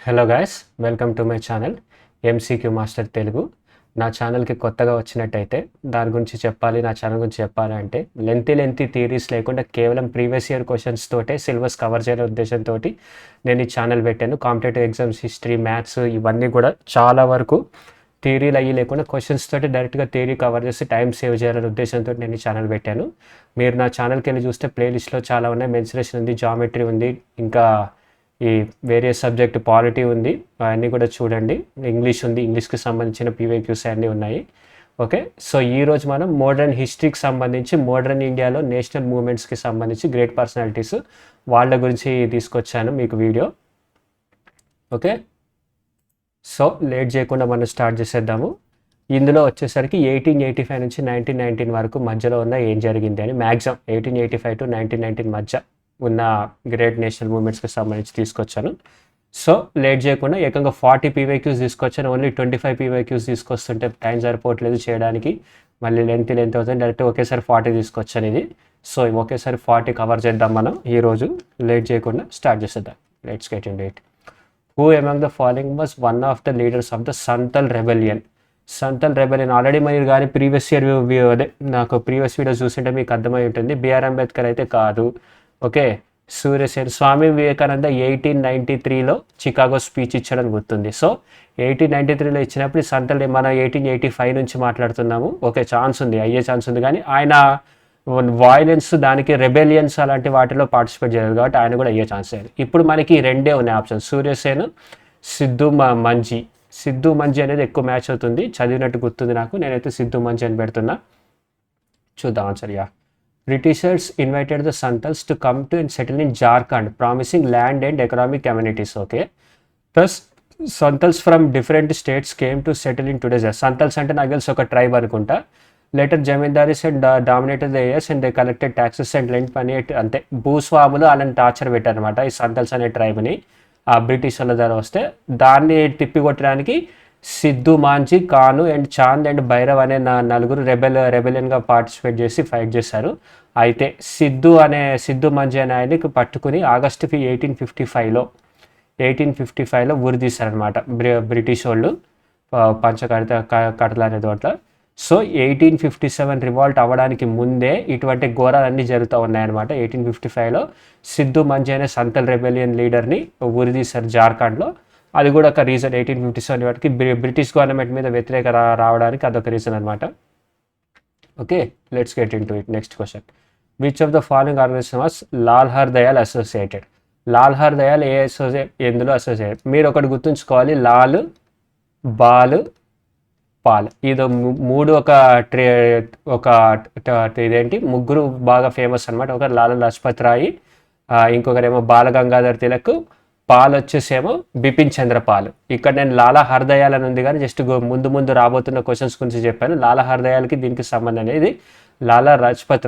Hello guys, welcome to my channel MCQ master Telugu. నా ఛానల్కి కొత్తగా వచ్చినట్టయితే దాని గురించి చెప్పాలి, నా ఛానల్ గురించి చెప్పాలి అంటే లెంతీ థియరీస్ లేకుండా కేవలం ప్రీవియస్ ఇయర్ క్వశ్చన్స్ తోటే సిలబస్ కవర్ చేయడం ఉద్దేశంతో నేను ఈ ఛానల్ పెట్టాను. కాంపిటేటివ్ ఎగ్జామ్స్, హిస్టరీ, మ్యాథ్స్ ఇవన్నీ కూడా చాలా వరకు థియరీలు అయ్యి లేకుండా క్వశ్చన్స్ తోటి డైరెక్ట్గా థియరీ కవర్ చేసి టైం సేవ్ చేయాలనే ఉద్దేశంతో నేను ఈ ఛానల్ పెట్టాను. మీరు నా ఛానల్కి వెళ్ళి చూస్తే ప్లేలిస్ట్లో చాలా ఉన్నాయి. మెన్సురేషన్ ఉంది, జామెట్రీ ఉంది, ఇంకా ఈ వేరియస్ సబ్జెక్ట్ పాలిటీ ఉంది, అవన్నీ కూడా చూడండి. ఇంగ్లీష్ ఉంది, ఇంగ్లీష్కి సంబంధించిన పీవైక్యూస్ అన్నీ ఉన్నాయి. ఓకే, సో ఈరోజు మనం మోడర్న్ హిస్టరీకి సంబంధించి మోడర్న్ ఇండియాలో నేషనల్ మూవ్మెంట్స్కి సంబంధించి గ్రేట్ పర్సనాలిటీస్ వాళ్ళ గురించి తీసుకొచ్చాను మీకు వీడియో. ఓకే, సో లేట్ చేయకుండా మనం స్టార్ట్ చేసేద్దాము. ఇందులో వచ్చేసరికి 1885 నుంచి 1919 వరకు మధ్యలో ఉన్న ఏం జరిగింది అని మ్యాక్సిమం 1885 to 1919 మధ్య ఉన్న గ్రేట్ నేషనల్ మూవ్మెంట్స్కి సంబంధించి తీసుకొచ్చాను. సో లేట్ చేయకుండా ఏకంగా 40 పీవైక్యూస్ తీసుకొచ్చాను. ఓన్లీ 25 పీవైక్యూస్ తీసుకొస్తుంటే టైం సరిపోవట్లేదు చేయడానికి, మళ్ళీ లెంత్ అవుతుంది. డైరెక్ట్ ఒకేసారి 40 తీసుకొచ్చాను ఇది. సో ఒకేసారి 40 కవర్ చేద్దాం మనం ఈరోజు. లేట్ చేయకుండా స్టార్ట్ చేసేద్దాం. Let's get into it. Who among the following was one of the leaders of the Santhal rebellion? Santhal rebellion already మీరు కానీ ప్రీవియస్ ఇయర్ అదే నాకు ప్రీవియస్ వీడియోస్ చూస్తుంటే మీకు అర్థమై ఉంటుంది. బిఆర్ అంబేద్కర్ అయితే కాదు. Okay, Surya Sen. Swami Vivekananda 1893లో Chicago speech ఇచ్చాడని గుర్తుంది. సో 1893లో ఇచ్చినప్పుడు సంతల్ మన 1885 నుంచి మాట్లాడుతున్నాము. ఓకే, ఛాన్స్ ఉంది, అయ్యే ఛాన్స్ ఉంది, కానీ ఆయన వాయిలెన్స్, దానికి రెబెలియన్స్ అలాంటి వాటిలో పార్టిసిపేట్ చేయలేదు కాబట్టి ఆయన కూడా అయ్యే ఛాన్స్ లేదు. ఇప్పుడు మనకి రెండే ఉన్నాయి option, Surya Sen, Siddhu Manji. Siddhu Manji అనేది ఎక్కువ మ్యాచ్ అవుతుంది, చదివినట్టు గుర్తుంది నాకు. నేనైతే సిద్ధు మంజీ అని పెడుతున్నా. చూద్దాం answer. Yeah, Britishers invited the Santals to come to and settle in Jharkhand, promising land and economic amenities. Okay, thus Santals from different states came to settle in today's Santals అంటే నాకు తెలిసి ఒక tribe అనుకుంటా. Later zamindaris and dominated the areas and they collected taxes and lent money. అంతే, భూస్వాములు అలాంటి torture పెట్టారనమాట ఈ సంతల్స్ అనే ట్రైబ్ని ఆ బ్రిటిష్ వాళ్ళ ద్వారా వస్తే. దాన్ని తిప్పికొట్టడానికి సిద్ధు మాంజీ, కాను అండ్ చాంద్ అండ్ భైరవ్ అనే నలుగురు రెబెలియన్గా పార్టిసిపేట్ చేసి ఫైట్ చేశారు. అయితే సిద్ధు మంజీ అనే ఆయనకి పట్టుకుని ఆగస్టు 1855లో ఉరి తీశారనమాట బ్రిటిష్ వాళ్ళు కడతల అనే చోట్ల. సో 1857 రివాల్ట్ అవ్వడానికి ముందే ఇటువంటి ఘోరాలన్నీ జరుగుతూ ఉన్నాయన్నమాట. 1855లో సిద్ధు మంజీ అనే సంతల్ రెబెలియన్ లీడర్ని ఉరి తీశారు జార్ఖండ్లో. అది కూడా ఒక రీజన్. 1857 వాటికి బ్రిటిష్ గవర్నమెంట్ మీద వ్యతిరేక రావడానికి అదొక రీజన్ అనమాట. Okay, let's get into it. Next question. Which of the following organisation was Lalhar Dayal associated? Lalhar Dayal ఎందులో అసోసియేటెడ్? మీరు ఒకటి గుర్తుంచుకోవాలి, లాల్, బాల్, పాల్, ఇది మూడు ఒక ఇదేంటి ముగ్గురు బాగా ఫేమస్ అనమాట. ఒకరు లాలా లజపత్ రాయ్, ఇంకొకరేమో బాల గంగాధర్ తిలక్, పాల్ వచ్చేసేమో బిపిన్ చంద్ర పాల్. ఇక్కడ నేను లాలా హర్దయాల్ అని ఉంది కానీ జస్ట్ ముందు రాబోతున్న క్వశ్చన్స్ గురించి చెప్పాను. లాలా హర్దయాల్కి దీనికి సంబంధం అనేది లాలా లజపత్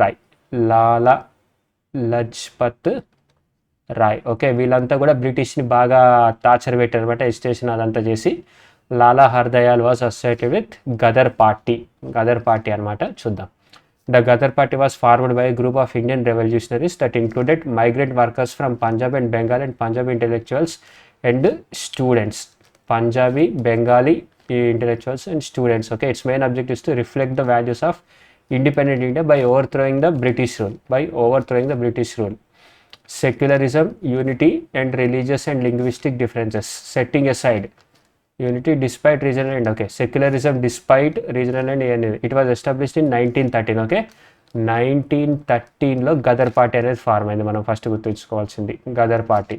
రాయ్. ఓకే, వీళ్ళంతా కూడా బ్రిటిష్ని బాగా టార్చర్ పెట్టారు అనమాట, ఎజిటేషన్ అదంతా చేసి. Lala Hardayal was associated with Ghadar party అనమాట. చూద్దాం. The Ghadar party was formed by a group of Indian revolutionaries that included migrant workers from Punjab and Bengal and Punjabi intellectuals and students. Punjabi, Bengali intellectuals and students. Okay, its main objective is to reflect the values of independent India by overthrowing the British rule. Secularism, unity and religious and linguistic differences. Setting aside unity despite regional and secularism despite regional and it was established in 1913. Okay, 1913లో Gaddar party అనేది form అయింది. మనం first గుర్తుంచుకోవాల్సింది Gaddar party.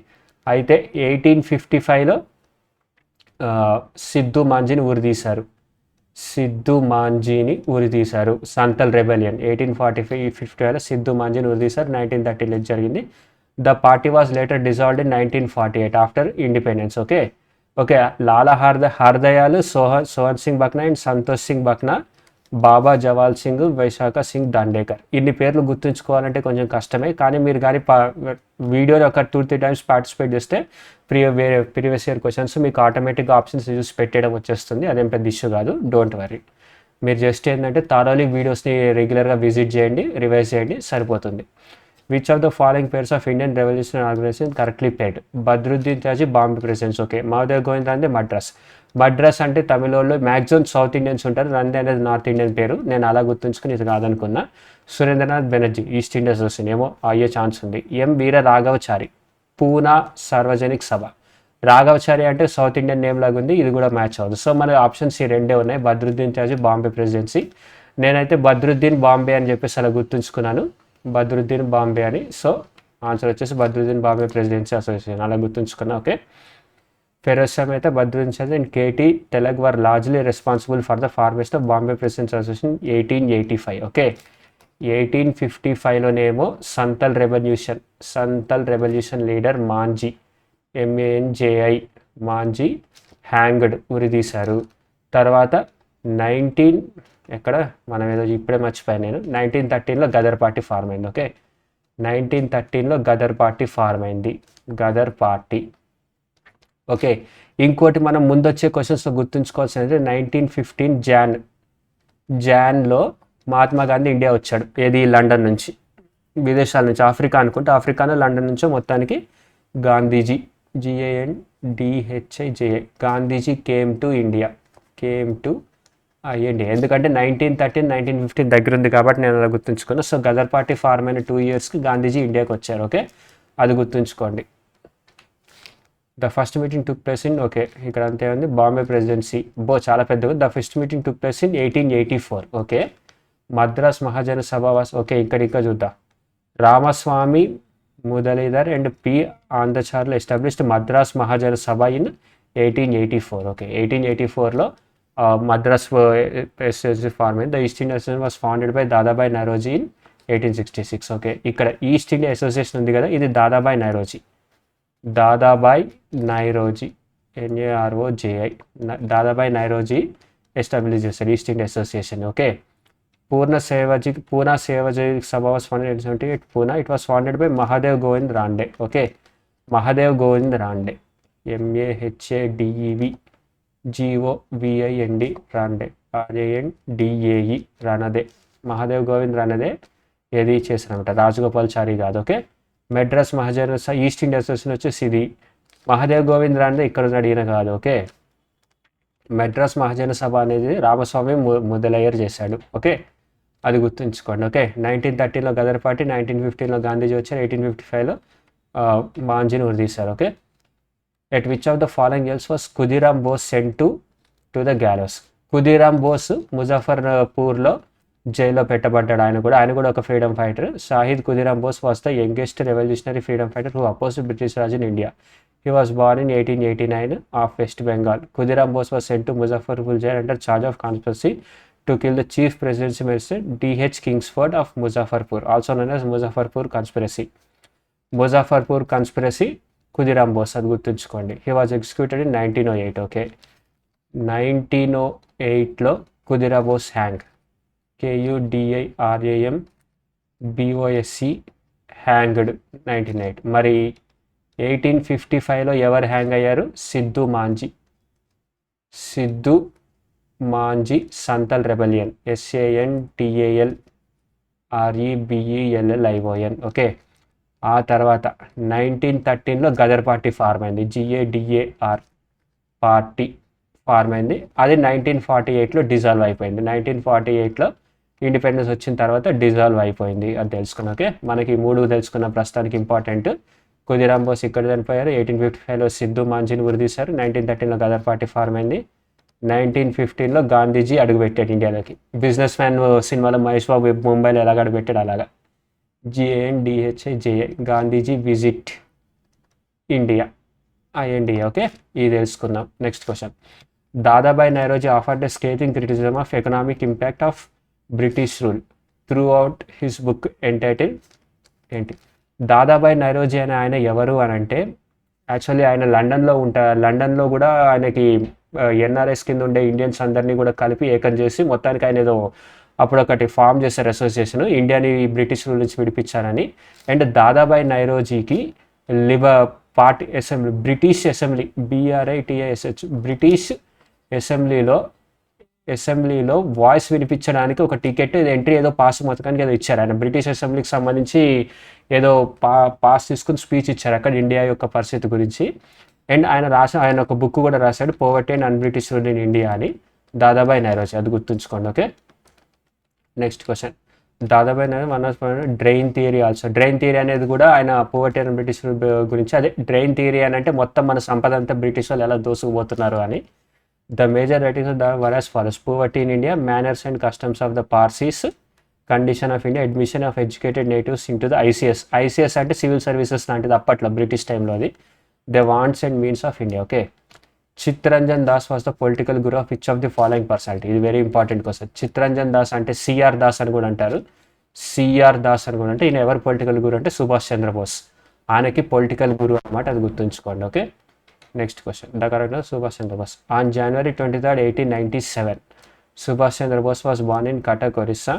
అయితే 1855లో సిద్ధు మాంజీని ఉరి తీశారు. Santhal rebellion 1845-55లో Siddhu మాంజీని ఉరి తీశారు. 1913లో జరిగింది. The party was later dissolved in 1948 after independence. Okay, Lala Hardayal, Sohan Singh Bakna and Santosh Singh Bakna, Baba Jawal Singh, Vaisakha Singh Dandekar. ఇన్ని పేర్లు గుర్తుంచుకోవాలంటే కొంచెం కష్టమే, కానీ మీరు కానీ వీడియోలో ఒక 2-3 టైమ్స్ పార్టిసిపేట్ చేస్తే ప్రీవియస్ ఇయర్ క్వశ్చన్స్ మీకు ఆటోమేటిక్గా ఆప్షన్స్ చూసి పెట్టడం వచ్చేస్తుంది. అదేం పెద్ద ఇష్యూ కాదు, డోంట్ వరీ. మీరు జస్ట్ ఏంటంటే థారోలీ వీడియోస్ని రెగ్యులర్గా విజిట్ చేయండి, రివైజ్ చేయండి, సరిపోతుంది. Which of the following pairs of Indian revolution organisation correctly paired? Badruddin Tyabji Bombay presidency. Okay. Mahadev Govind Ranade Madras. Madras అంటే తమిళలో మ్యాక్సిమం సౌత్ ఇండియన్స్ ఉంటారు, రందే అనేది నార్త్ ఇండియన్ పేరు, నేను అలా గుర్తుంచుకుని ఇది కాదనుకున్నా. Surendranath Banerjee East India association, ఏమో అయ్యే ఛాన్స్ ఉంది. ఎం వీర రాఘవచారి పూనా సార్వజనిక్ సభ. రాఘవచారి అంటే సౌత్ ఇండియన్ నేమ్ లాగా ఉంది, ఇది కూడా మ్యాచ్ అవ్వదు. సో మన ఆప్షన్స్ ఈ రెండే ఉన్నాయి, బద్రుద్దీన్ తాజీ బాంబే ప్రెసిడెన్సీ. నేనైతే బద్రుద్దీన్ బాంబే అని చెప్పేసి అలా గుర్తుంచుకున్నాను, బద్రుద్దీన్ బాంబే అని. సో ఆన్సర్ వచ్చేసి బద్రుద్దీన్ బాంబే ప్రెసిడెన్సీ అసోసియేషన్ అలా గుర్తుంచుకున్నా. Okay. Firoz Shah Mehta, Badruddin Tyabji and K T Telang were largely responsible for the formation of Bombay presidency association 1885. Okay. 1855లోనేమో Santhal revolution leader Manjhi, MANJI Manjhi hanged, ఉరి తీశారు. తర్వాత 19 ఎక్కడ మనం ఏదో ఇప్పుడే మర్చిపోయాను నేను, 1913లో గదర్ పార్టీ ఫార్మ్ అయింది. ఓకే. 1913లో గదర్ పార్టీ ఫార్మ్ అయింది, గదర్ పార్టీ. ఓకే. ఇంకోటి మనం ముందొచ్చే క్వశ్చన్స్లో గుర్తుంచుకోవాల్సింది 1915 జాన్లో మహాత్మా గాంధీ ఇండియా వచ్చాడు. ఏది లండన్ నుంచి, విదేశాల నుంచి, ఆఫ్రికా అనుకుంటే, ఆఫ్రికాలో లండన్ నుంచో మొత్తానికి Gandhiji GANDHIJA Gandhiji came to India ఎందుకంటే 1913 1915 దగ్గర ఉంది కాబట్టి నేను అలా గుర్తుంచుకున్నాను. సో గదర్ పార్టీ ఫార్మ్ అయిన 2 ఇయర్స్కి గాంధీజీ ఇండియాకి వచ్చారు. ఓకే. అది గుర్తుంచుకోండి. The first meeting took place in, okay ఇక్కడ అంతే ఉంది, బాంబే ప్రెసిడెన్సీ చాలా పెద్దగా. The first meeting took place in 1884. Okay. Madras Mahajana Sabha was, okay ఇక్కడ చూద్దాం. Ramaswamy Mudaliar and P. Anandacharlu established Madras Mahajana Sabha in 1884. Okay. 1884లో మద్రాస్ ఫార్మ్ అయింది. The East India association was founded by Dadabhai Naoroji in 1866. Okay. ఇక్కడ ఈస్ట్ ఇండియా అసోసియేషన్ ఉంది కదా, ఇది దాదాబాయి నైరోజీ NAROJI దాదాబాయి నైరోజీ ఎస్టాబ్లిష్ చేశారు East India association. Okay. Poona సేవాజీ Sabha was founded in 1878 Poona. It was founded by Mahadev Govind Ranade. Okay. Mahadev Govind Ranade, MAHADEV GOVIND Ranade, RANDAE Ranade. Mahadev Govind Ranade ఏది చేశారనమాట, రాజగోపాల్చారి కాదు. ఓకే. మెడ్రాస్ మహాజన ఈస్ట్ ఇండియా అసోసియేషన్ వచ్చేసి ఇది మహాదేవ్ గోవింద్ రాండే ఇక్కడ అడిగిన కాదు. ఓకే. మెడ్రాస్ మహాజన సభ అనేది రామస్వామి ముదలయ్యర్ చేశాడు. ఓకే. అది గుర్తుంచుకోండి. ఓకే. 1913లో గదర్ పార్టీ, 1915లో గాంధీజీ వచ్చారు, 1855లో మాంజీని ఉరిదీశారు. Okay. At which of the following years was Khudiram Bose sent to the gallows? Khudiram Bose ముజఫర్పూర్లో జైల్లో పెట్టబడ్డాడు. ఆయన కూడా ఒక freedom fighter. Shahid Khudiram Bose was the youngest revolutionary freedom fighter who opposed British Raj in India. He was born in 1889 of West Bengal. Khudiram Bose was sent to Muzaffarpur jail under charge of conspiracy to kill the chief presidency minister D.H. Kingsford of Muzaffarpur, also known as Muzaffarpur conspiracy. Muzaffarpur conspiracy, Khudiram Bose, అది గుర్తుంచుకోండి. He was executed in 1908. Okay. 1908లో Khudiram Bose hang, KUDIRAM BOSE hanged 1908. మరి 1855లో ఎవరు hang అయ్యారు? Sidhu Manjhi Santal rebellion, SANTALREBELLION. Okay. ఆ తర్వాత 1913లో Gaddar party form అయింది, GADAR పార్టీ ఫార్మ్ అయింది. అది 1948లో డిజాల్వ్ అయిపోయింది. 1948లో ఇండిపెండెన్స్ వచ్చిన తర్వాత డిజాల్వ్ అయిపోయింది, అది తెలుసుకున్నా. ఓకే. మనకి 3 తెలుసుకున్న ప్రస్తుతానికి ఇంపార్టెంట్. ఖుదీరామ్ బోస్ ఇక్కడ చనిపోయారు, 1855లో సిద్ధు మాంజీని ఉరిదీశారు, 1913లో గదర్ పార్టీ ఫార్మ్ అయింది, 1915లో గాంధీజీ అడుగుపెట్టాడు ఇండియాలోకి. బిజినెస్ మ్యాన్ సినిమాలో మహేష్ బాబు ముంబైలో ఎలాగ అడుగుపెట్టాడు అలాగా. GANDHIJA Gandhiji visit India, INDA. Okay. ఇది తెలుసుకుందాం. Next question. Dadabhai Naoroji offered a scathing criticism of economic impact of British rule throughout his book entitle ఏంటి? దాదాబాయి నైరోజీ అనే ఆయన ఎవరు అని అంటే, యాక్చువల్లీ ఆయన లండన్లో కూడా ఆయనకి NRS కింద ఉండే ఇండియన్స్ అందరినీ కూడా కలిపి ఏకం చేసి మొత్తానికి ఆయన ఏదో అప్పుడు ఒకటి ఫామ్ చేశారు అసోసియేషన్, ఇండియాని బ్రిటిష్ రూల్ నుంచి విడిపించారని. అండ్ దాదాబాయి నైరోజీకి party assembly, British assembly, BRITISH British అసెంబ్లీలో అసెంబ్లీలో వాయిస్ వినిపించడానికి ఒక టికెట్ ఎంట్రీ ఏదో పాస్ మొత్తానికి ఏదో ఇచ్చారు. ఆయన బ్రిటిష్ అసెంబ్లీకి సంబంధించి ఏదో పాస్ తీసుకుని స్పీచ్ ఇచ్చారు అక్కడ ఇండియా యొక్క పరిస్థితి గురించి. అండ్ ఆయన ఒక బుక్ కూడా రాశాడు, poverty and un-British rule in India అని, దాదాబాయి నౌరోజీ. అది గుర్తుంచుకోండి. Okay, next question. Dadabhai Naoroji one of drain theory also. Drain theory అనేది కూడా ఆయన పోవర్టీ అండ్ బ్రిటిష్ రూల్ గురించి. అదే డ్రైన్ థియరీ అని అంటే మొత్తం మన సంపద అంతా బ్రిటిష్ వాళ్ళు ఎలా దోసుకుపోతున్నారు అని. The major writings were as follows: poverty in India, manners and customs of the Parsis, condition of India, admission of educated natives into the ICS. ICS అంటే సివిల్ సర్వీసెస్ లాంటిది అప్పట్లో బ్రిటిష్ టైంలో. అది the wants and means of India. Okay, Chittaranjan Das was the political guru of which of the following personality. ఇది very important question. Chittaranjan Das అంటే CR Das అని కూడా అంటారు. సిఆర్ దాస్ అని కూడా అంటే ఈయన ఎవరు పొలిటికల్ గురు అంటే సుభాష్ చంద్రబోస్. ఆయనకి పొలిటికల్ గురు అనమాట, అది గుర్తుంచుకోండి. Okay, next question. The correct Subhash Chandrabose. On January 23, 1897, Subhash Chandrabose was born in Cuttack, Orissa.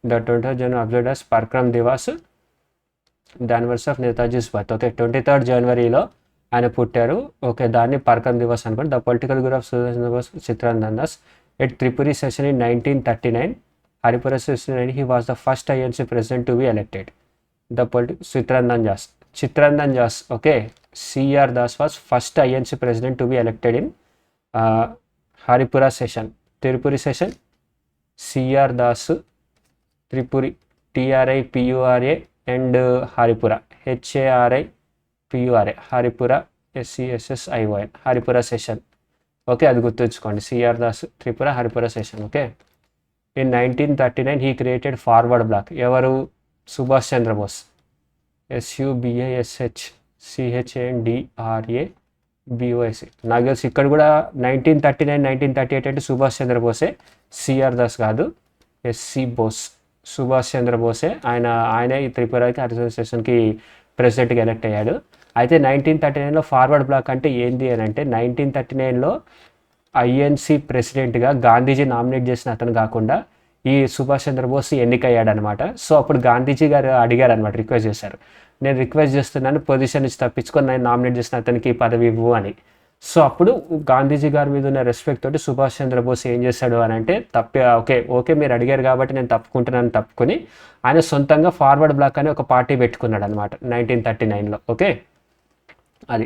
The 23rd January observed as Parakram Divas, the anniversary of Netaji's birth. Okay, 23rd Januaryలో ఆయన పుట్టారు. ఓకే, దాన్ని పరక్రమ్ దివస్ అనుకోండి. The political guru of Subhash Chandra Bose Chittaranjan Das. At Tripuri session in 1939, Haripura session he was the first INC president to be elected. The Chittaranjan Das. Okay, CR Das was first INC president to be elected in Haripura session. Tripuri session CR Das, Tripuri TRIPURA and Haripura HARIPURA, Haripura SESSION, Haripura session. Okay, అది గుర్తుంచుకోండి. CR Das, Tripura, Haripura session. Okay, in 1939 he created Forward Bloc. ఎవరు? Subhash Chandrabose. SUBASHCHANDRABOS. నాకు తెలిసి ఇక్కడ కూడా 1939, 1938 అంటే Subhash చంద్రబోసే, CR Das కాదు, SC Bose. Subhash చంద్రబోసే. ఆయనే ఈ త్రిపురకి హరిపుర సెషన్కి ప్రెసిడెంట్గా ఎలెక్ట్ అయ్యాడు. అయితే 1939లో ఫార్వర్డ్ బ్లాక్ అంటే ఏంటి అని అంటే 1939లో ఐఎన్సి ప్రెసిడెంట్గా గాంధీజీ నామినేట్ చేసిన అతను కాకుండా ఈ సుభాష్ చంద్రబోస్ ఎన్నికయ్యాడనమాట. సో అప్పుడు గాంధీజీ గారు అడిగారు అనమాట, రిక్వెస్ట్ చేశారు, నేను రిక్వెస్ట్ చేస్తున్నాను పొజిషన్ నుంచి తప్పించుకొని నేను నామినేట్ చేసిన అతనికి పదవి ఇవ్వు అని. సో అప్పుడు గాంధీజీ గారి మీద ఉన్న రెస్పెక్ట్ తోటి సుభాష్ చంద్రబోస్ ఏం చేశాడు అని అంటే ఓకే మీరు అడిగారు కాబట్టి నేను తప్పుకొని ఆయన సొంతంగా ఫార్వర్డ్ బ్లాక్ అని ఒక పార్టీ పెట్టుకున్నాడు అనమాట 1939లో. ఓకే, అది.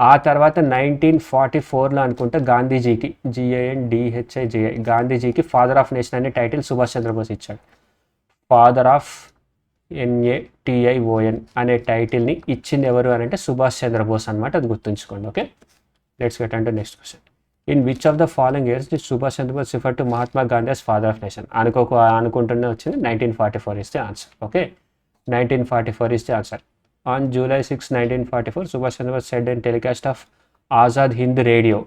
ఆ తర్వాత 1944లో అనుకుంటే గాంధీజీకి GANDHIGI గాంధీజీకి ఫాదర్ ఆఫ్ నేషన్ అనే టైటిల్ సుభాష్ చంద్రబోస్ ఇచ్చాడు. ఫాదర్ ఆఫ్ NATION అనే టైటిల్ని ఇచ్చింది ఎవరు అని అంటే సుభాష్ చంద్రబోస్ అనమాట, అది గుర్తుంచుకోండి. Okay, let's get on to next question. In which of the following years did Subhash Chandrabose refer to Mahatma Gandhi as father of nation? అనుకుంటూనే వచ్చింది 1944 is the answer. Okay, 1944 is the answer. On July 6, 1944, Subhash Chandra Bose said in telecast of Azad Hind Radio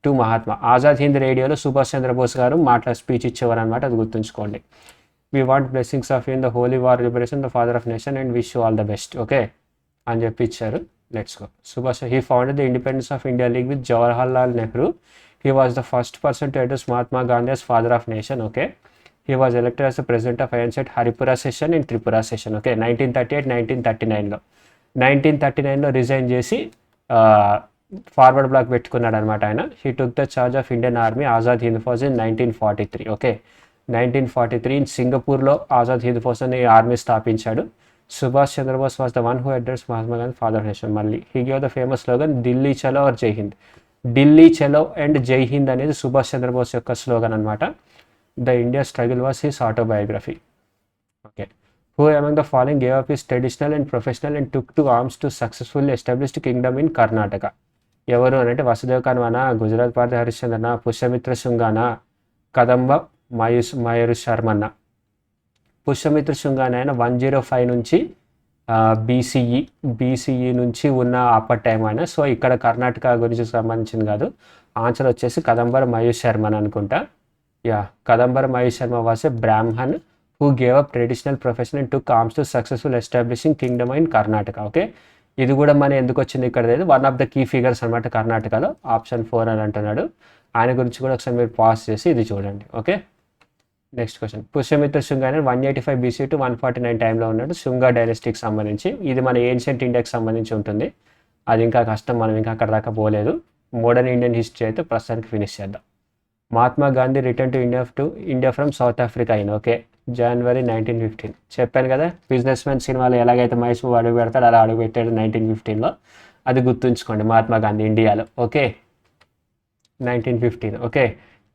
to Mahatma. Azad Hind రేడియోలో సుభాష్ చంద్రబోస్ గారు speech ఇచ్చేవారు అనమాట, అది గుర్తుంచుకోండి. We want blessings of you in the holy war liberation, the father of nation, and wish you all the best. Okay అని చెప్పి ఇచ్చారు. Let's go. Subhash, he founded the Independence of India League with Jawaharlal Nehru. He was the first person to address Mahatma Gandhi as father of nation. Okay, he was elected as the president of INC at Haripura session in Tripura session. Okay, 1938, 1939లో 1939లో resign చేసి Forward Bloc పెట్టుకున్నాడు అనమాట ఆయన. He took the charge of Indian army Azad Hind Fauj in 1943. Okay, 1943 in సింగపూర్లో ఆజాద్ హింద్ ఫౌజ్ అనే army స్థాపించాడు. Subhash Chandrabose was the one who address Mahatma Gandhi father of nation. మళ్ళీ he gave the famous slogan Delhi Chalo or జై హింద్. ఢిల్లీ చలో అండ్ జై హింద్ అనేది సుభాష్ చంద్రబోస్ యొక్క స్లోగన్ అనమాట. The India struggle was his autobiography. Okay, who among the following gave up his traditional and professional and took to arms to successfully established kingdom in Karnataka? ఎవరు అని అంటే Vasudev కన్వానా, Gujarat party హరిశ్చంద్రనా, Pushyamitra శృంగాన, కదంబ మయూరు శర్మన్న. పుష్యమిత్ర శృంగాన ఆయన 105 నుంచి బీసీఈ నుంచి ఉన్న అప్పటి టైం ఆయన. సో ఇక్కడ కర్ణాటక గురించి సంబంధించింది కాదు, ఆన్సర్ వచ్చేసి కదంబర మయూర్ శర్మన్ అనుకుంటా. Kadambara Mayur Sharma was a Brahman who gave up traditional profession and took arms to successful establishing kingdom in Karnataka. Okay, ఇది కూడా మన ఎందుకు వచ్చింది ఇక్కడ లేదు, one of the key figures అనమాట కర్ణాటకలో. ఆప్షన్ 4 అని అంటున్నాడు. ఆయన గురించి కూడా ఒకసారి మీరు పాస్ చేసి ఇది చూడండి. Okay, next question. Pushyamitra Shunga అనేది 185 BC to 149 టైంలో ఉన్నాడు, శుంగ డైనస్టీకి సంబంధించి. ఇది మన ఏన్షియంట్ ఇండియాకి సంబంధించి ఉంటుంది, అది ఇంకా కష్టం, మనం ఇంకా అక్కడ దాకా పోలేదు. మోడర్న్ ఇండియన్ హిస్టరీ అయితే ప్రస్తుతానికి ఫినిష్ చేద్దాం. Mahatma Gandhi return to India from south Africa అయిన ఓకే జనవరి 1915. చెప్పాను కదా బిజినెస్ మ్యాన్ సినిమాలో ఎలాగైతే మహేష్ బాబు అడుగు పెడతాడు అలా అడుగు పెట్టాడు 1915లో. అది గుర్తుంచుకోండి మహాత్మా గాంధీ ఇండియాలో. Okay 1915. Okay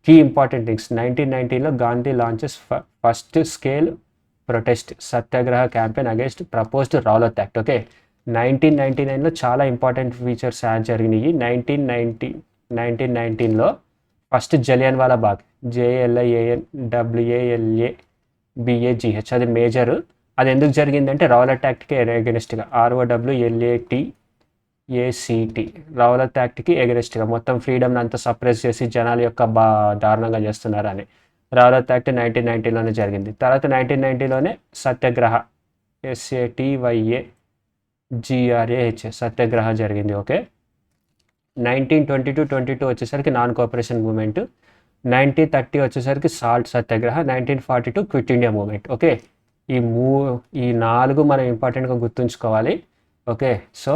key important things 1919లో Gandhi launches first scale protest satyagraha campaign against proposed Rowlatt act. Okay 1999లో చాలా ఇంపార్టెంట్ ఫీచర్స్ యాడ్ జరిగినాయి. 1919లో first Jallianwala Bagh JLIANWALABAGH అది మేజర్. అది ఎందుకు జరిగిందంటే రౌలట్ యాక్ట్కి ఎగెనిస్ట్గా ROWLATACT రౌలత్ యాక్ట్కి ఎగెనిస్ట్గా మొత్తం ఫ్రీడమ్ అంతా సప్రెస్ చేసి జనాల యొక్క దారుణంగా చేస్తున్నారని రౌలత్ యాక్ట్ 1919లోనే జరిగింది. తర్వాత 1990లోనే సత్యాగ్రహ SATYAGRAH సత్యాగ్రహ జరిగింది. ఓకే 1922 వచ్చేసరికి నాన్ కోఆపరేషన్ మూమెంట్. 1930 వచ్చేసరికి salt satyagraha. 1942 quit India movement. Okay ఈ 4 మనం ఇంపార్టెంట్గా గుర్తుంచుకోవాలి. ఓకే సో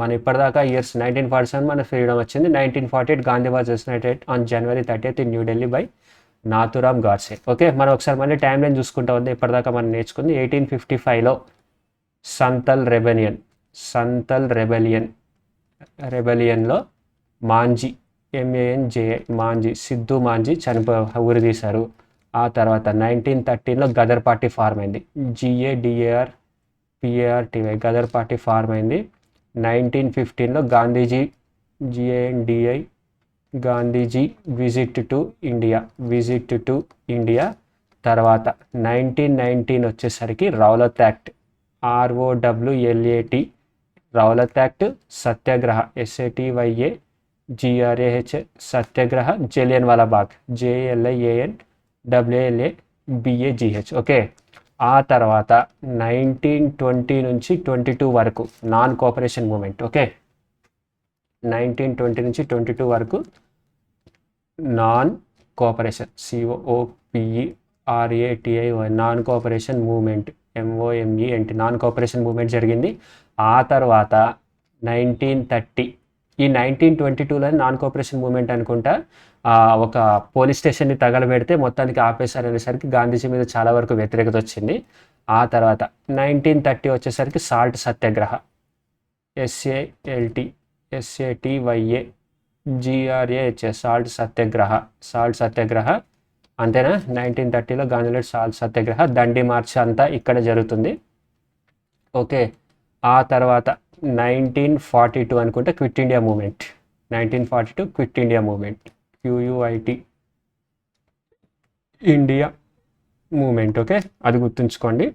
మన ఇప్పటిదాకా ఇయర్స్ 1947 మన ఫ్రీడమ్ వచ్చింది. 1948 Gandhi was assassinated on January 30th in New Delhi by Nathuram Godse. Okay మనం ఒకసారి మళ్ళీ టైం లైన్ చూసుకుంటా ఉంది. ఇప్పటిదాకా మనం నేర్చుకుంది 1855లో సంతల్ రెబెలియన్లో మాంజీ MANJI మాంజీ సిద్ధు మాంజీ ఊరి తీశారు. ఆ తర్వాత 1913లో గదర్ పార్టీ ఫార్మ్ అయింది. GADARPARTY గదర్ పార్టీ ఫార్మ్ అయింది. 1915లో Gandhiji GANDI Gandhiji visit to India. తర్వాత 1919 వచ్చేసరికి Rowlatt act ROWLAT Rowlatt act satyagraha SATYAGRAH satyagraha Jallianwala Bagh JLIANWALABAGH. Okay ఆ తర్వాత 1920 నుంచి 22 వరకు నాన్ కోఆపరేషన్ మూమెంట్. ఓకే 1920 నుంచి 22 వరకు non cooperation COOPERATI non cooperation moment MOMENT non cooperation moment జరిగింది. ఆ తర్వాత 1930 ఈ 1922లో నాన్ కోఆపరేషన్ మూమెంట్ అనుకుంటా ఒక పోలీస్ స్టేషన్ని తగలబెడితే మొత్తానికి ఆపేశారు అనేసరికి గాంధీజీ మీద చాలా వరకు వ్యతిరేకత వచ్చింది. ఆ తర్వాత 1930 వచ్చేసరికి సాల్ట్ సత్యాగ్రహ SATYAGRAH సాల్ట్ సత్యాగ్రహ అంతేనా. 1930లో గాంధీలో సాల్ట్ సత్యాగ్రహ దండి మార్చ్ అంతా ఇక్కడ జరుగుతుంది. ఓకే ఆ తర్వాత 1942 అనుకుంటే quit India moment. 1942 quit India moment QUIT India movement. Okay అది గుర్తుంచుకోండి.